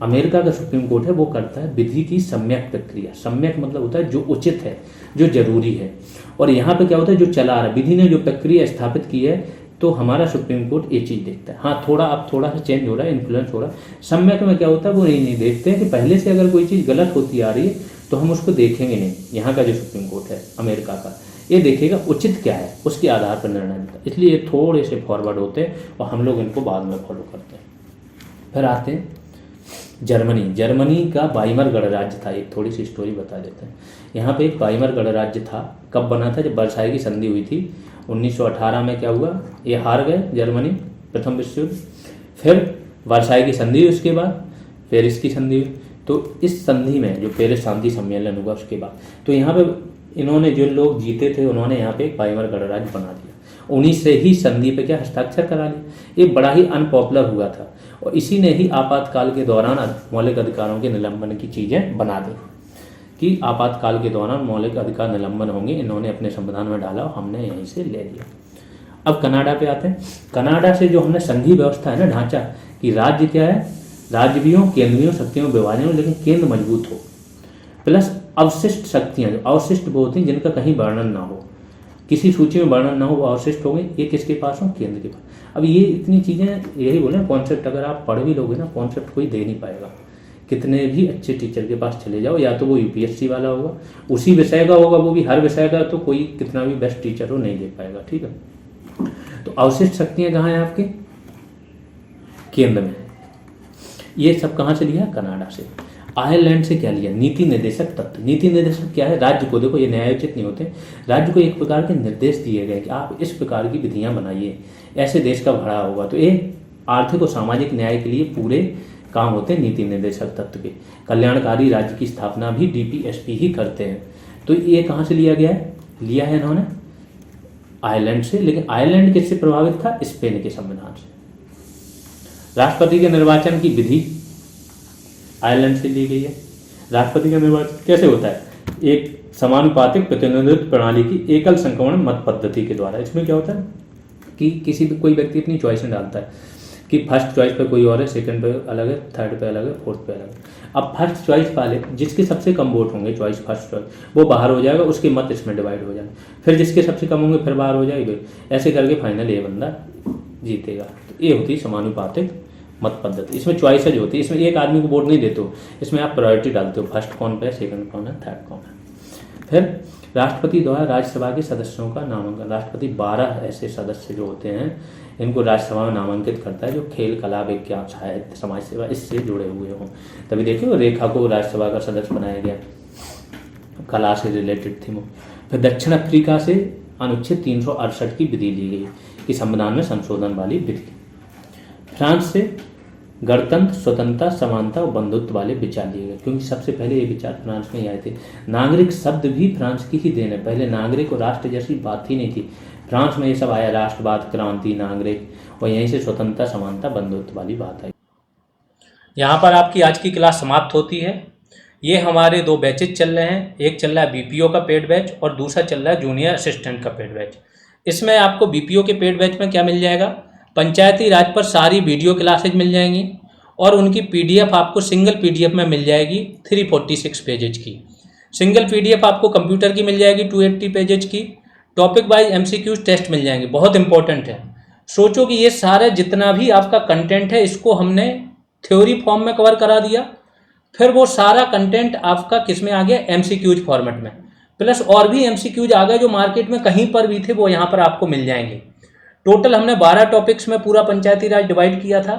अमेरिका का सुप्रीम कोर्ट है वो करता है विधि की सम्यक प्रक्रिया। सम्यक मतलब होता है जो उचित है, जो जरूरी है। और यहाँ पे क्या होता है, जो चला रहा है, विधि ने जो प्रक्रिया स्थापित की है, तो हमारा सुप्रीम कोर्ट ये चीज़ देखता है। हाँ, थोड़ा अब थोड़ा सा चेंज हो रहा है, इन्फ्लुएंस हो रहा है। सम्यक में क्या होता है, वो नहीं देखते हैं कि पहले से अगर कोई चीज़ गलत होती आ रही है तो हम उसको देखेंगे नहीं। यहाँ का जो सुप्रीम कोर्ट है अमेरिका का, ये देखेगा उचित क्या है, उसके आधार पर निर्णय लेता है। इसलिए ये थोड़े से फॉरवर्ड होते हैं और हम लोग इनको बाद में फॉलो करते हैं। फिर आते हैं जर्मनी का वाइमर गणराज्य था। एक थोड़ी सी स्टोरी बता देते हैं। यहाँ पे एक वाइमर गणराज्य था। कब बना था? जब वर्साई की संधि हुई थी 1918 में। क्या हुआ? ये हार गए जर्मनी प्रथम विश्व युद्ध। फिर वर्साई की संधि हुई, उसके बाद पेरिस की संधि हुई। तो इस संधि में जो पेरिस शांति सम्मेलन हुआ उसके बाद, तो यहाँ पे इन्होंने जो लोग जीते थे उन्होंने यहाँ पे एक वाइमर गणराज्य बना दिया। उन्हीं से ही संधि पे क्या हस्ताक्षर करा लिया। ये बड़ा ही अनपॉपुलर हुआ था और इसी ने ही आपातकाल के दौरान मौलिक अधिकारों के निलंबन की चीज़ें बना दी कि आपातकाल के दौरान मौलिक अधिकार निलंबन होंगे। इन्होंने अपने संविधान में डाला और हमने यहीं से ले लिया। अब कनाडा पे आते हैं। कनाडा से जो हमने संघीय व्यवस्था है ना, ढांचा कि राज्य क्या है, राज्य भी हो, केंद्र भी हो, शक्तियों में विभाजन हो, लेकिन केंद्र मजबूत हो, प्लस अवशिष्ट शक्तियाँ, जो अवशिष्ट वो होती हैं जिनका कहीं वर्णन ना हो, किसी सूची में वर्णन ना हो, वो अवशिष्ट हो गए। ये किसके पास हो? केंद्र के पास। अब ये इतनी चीज़ें, यही बोले कॉन्सेप्ट अगर आप पढ़ भी लोगे ना, कॉन्सेप्ट कोई दे नहीं पाएगा। कितने भी अच्छे टीचर के पास चले जाओ, या तो वो यूपीएससी वाला होगा, उसी विषय का होगा, वो भी हर विषय का, तो कोई कितना भी बेस्ट टीचर हो नहीं दे पाएगा। ठीक है, तो अवशिष्ट शक्तियाँ कहाँ हैं? आपके केंद्र में। ये सब कहाँ से लिया? कनाडा से। आयरलैंड से क्या लिया? नीति निर्देशक तत्व। नीति निर्देशक क्या है? राज्य को, देखो ये न्यायोचित नहीं होते, राज्य को एक प्रकार के निर्देश दिए गए कि आप इस प्रकार की विधियां बनाइए, ऐसे देश का भला होगा। तो ये आर्थिक और सामाजिक न्याय के लिए पूरे काम होते हैं नीति निर्देशक तत्व के। कल्याणकारी राज्य की स्थापना भी डीपीएसपी ही करते हैं। तो ये कहाँ से लिया गया है? लिया है इन्होंने आयरलैंड से। लेकिन आयरलैंड किससे प्रभावित था? स्पेन के संविधान से। राष्ट्रपति के निर्वाचन की विधि आयरलैंड से ली गई है। राष्ट्रपति का निर्वाचन कैसे होता है? एक समानुपातिक प्रतिनिधित्व प्रणाली की एकल संक्रमण मत पद्धति के द्वारा। इसमें क्या होता है कि किसी भी कोई व्यक्ति अपनी चॉइस में डालता है कि फर्स्ट चॉइस पे कोई और है, सेकंड पे अलग है, थर्ड पे अलग है, फोर्थ पे अलग है। अब फर्स्ट चॉइस वाले जिसके सबसे कम वोट होंगे, चॉइस फर्स्ट चॉइस, वो बाहर हो जाएगा, उसके मत इसमें डिवाइड हो जाएंगे। फिर जिसके सबसे कम होंगे फिर बाहर हो जाएंगे, ऐसे करके फाइनल ये बंदा जीतेगा। तो ये होती है समानुपातिक मत पद्धति। इसमें चॉइसेज होती है, इसमें एक आदमी को वोट नहीं देते हो, इसमें आप प्रायोरिटी डालते हो, फर्स्ट कौन पे है, सेकंड कौन है, थर्ड कौन है। फिर राष्ट्रपति द्वारा राज्यसभा के सदस्यों का नामांकन। राष्ट्रपति 12 ऐसे सदस्य जो होते हैं इनको राज्यसभा में नामांकित करता है जो खेल, कला, विज्ञान, साहित्य, समाज सेवा इससे जुड़े हुए हों। तभी देखिए रेखा को राज्यसभा का सदस्य बनाया गया, कला से रिलेटेड थी वो। फिर दक्षिण अफ्रीका से अनुच्छेद 368 की विधि ली गई कि संविधान में संशोधन वाली विधि। फ्रांस से गणतंत्र, स्वतंत्रता, समानता और बंधुत्व वाले विचार लिए गए, क्योंकि सबसे पहले ये विचार फ्रांस में ही आए थे। नागरिक शब्द भी फ्रांस की ही देन है। पहले नागरिक और राष्ट्र जैसी बात ही नहीं थी, फ्रांस में ये सब आया, राष्ट्रवाद, क्रांति, नागरिक, और यहीं से स्वतंत्रता, समानता, बंधुत्व वाली बात आई। यहाँ पर आपकी आज की क्लास समाप्त होती है। ये हमारे 2 बैचेज चल रहे हैं, एक चल रहा है बीपीओ का पेड बैच और दूसरा चल रहा है जूनियर असिस्टेंट का पेड बैच। इसमें आपको बीपीओ के पेड बैच में क्या मिल जाएगा? पंचायती राज पर सारी वीडियो क्लासेज मिल जाएंगी और उनकी पीडीएफ आपको सिंगल पीडीएफ में मिल जाएगी 346 पेजेज की। सिंगल पीडीएफ आपको कंप्यूटर की मिल जाएगी 280 पेजेज की। टॉपिक वाइज एमसीक्यूज टेस्ट मिल जाएंगे, बहुत इंपॉर्टेंट है। सोचो कि ये सारा जितना भी आपका कंटेंट है इसको हमने थ्योरी फॉर्म में कवर करा दिया, फिर वो सारा कंटेंट आपका किस में आ गया? एमसीक्यूज फॉर्मेट में, प्लस और भी एमसीक्यूज आ गए जो मार्केट में कहीं पर भी थे वो यहाँ पर आपको मिल जाएंगे। टोटल हमने 12 टॉपिक्स में पूरा पंचायती राज डिवाइड किया था।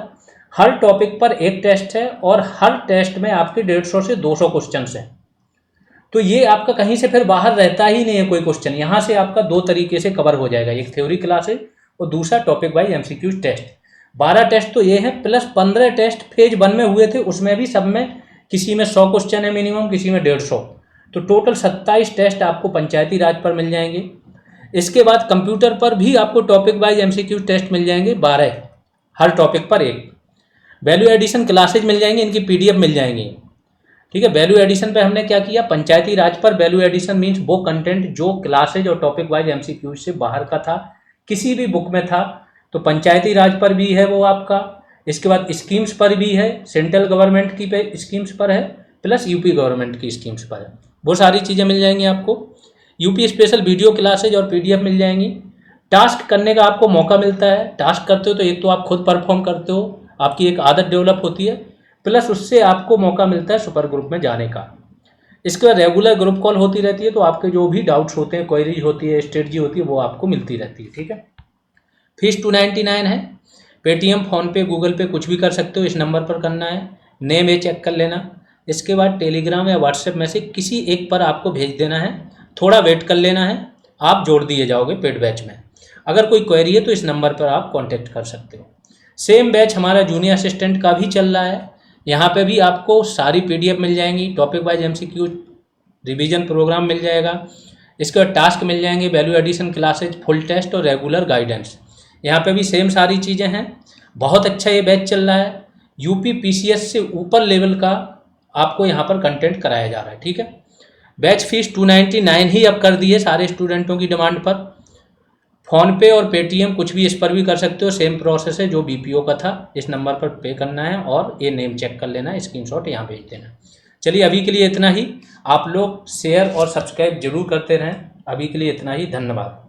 हर टॉपिक पर एक टेस्ट है और हर टेस्ट में आपके 150 से 200 क्वेश्चन हैं। तो ये आपका कहीं से फिर बाहर रहता ही नहीं है कोई क्वेश्चन। यहाँ से आपका 2 तरीके से कवर हो जाएगा, एक थ्योरी क्लास है और दूसरा topic wise MCQs test. 12 test तो ये है, प्लस 15 टेस्ट फेज 1 में हुए थे, उसमें भी सब में किसी में 100 क्वेश्चन है मिनिमम, किसी में 150। तो टोटल 27 टेस्ट आपको पंचायती राज पर मिल जाएंगे। इसके बाद कंप्यूटर पर भी आपको टॉपिक वाइज एमसीक्यूज टेस्ट मिल जाएंगे 12, हर टॉपिक पर एक। वैल्यू एडिशन क्लासेज मिल जाएंगी, इनकी पीडीएफ मिल जाएंगी। ठीक है, वैल्यू एडिशन पे हमने क्या किया? पंचायती राज पर वैल्यू एडिशन मीन्स वो कंटेंट जो क्लासेज और टॉपिक वाइज एमसीक्यूज से बाहर का था, किसी भी बुक में था, तो पंचायती राज पर भी है वो आपका। इसके बाद स्कीम्स पर भी है, सेंट्रल गवर्नमेंट की पे स्कीम्स पर है, प्लस यूपी गवर्नमेंट की स्कीम्स पर है। वो सारी चीज़ें मिल जाएंगी आपको। यूपी स्पेशल वीडियो क्लासेज और पीडीएफ मिल जाएंगी। टास्क करने का आपको मौका मिलता है। टास्क करते हो तो एक तो आप खुद परफॉर्म करते हो, आपकी एक आदत डेवलप होती है, प्लस उससे आपको मौका मिलता है सुपर ग्रुप में जाने का। इसके बाद रेगुलर ग्रुप कॉल होती रहती है, तो आपके जो भी डाउट्स होते हैं, क्वेरी होती है, स्ट्रेटजी होती है, वो आपको मिलती रहती है। ठीक है, फीस 299 है। पेटीएम, फ़ोनपे, गूगल पे कुछ भी कर सकते हो, इस नंबर पर करना है। नेम ये चेक कर लेना। इसके बाद टेलीग्राम या व्हाट्सएप में से किसी एक पर आपको भेज देना है, थोड़ा वेट कर लेना है, आप जोड़ दिए जाओगे पेड बैच में। अगर कोई क्वेरी है तो इस नंबर पर आप कांटेक्ट कर सकते हो। सेम बैच हमारा जूनियर असिस्टेंट का भी चल रहा है। यहाँ पे भी आपको सारी PDF मिल जाएंगी, topic wise MCQ revision program मिल जाएगा। इसके बाद टास्क मिल जाएंगे, value addition classes, full test और रेगुलर गाइडेंस। यहाँ पे भी सेम सारी चीज़ें हैं। बहुत अच्छा ये बैच चल रहा है। UP PCS से ऊपर लेवल का आपको यहाँ पर कंटेंट कराया जा रहा है, ठीक है। बैच फीस 299 ही अब कर दी है सारे स्टूडेंटों की डिमांड पर। फ़ोनपे और पेटीएम कुछ भी इस पर भी कर सकते हो, सेम प्रोसेस है जो BPO का था। इस नंबर पर पे करना है और ये नेम चेक कर लेना है, स्क्रीनशॉट यहाँ भेज देना। चलिए अभी के लिए इतना ही। आप लोग शेयर और सब्सक्राइब जरूर करते रहें। अभी के लिए इतना ही, धन्यवाद।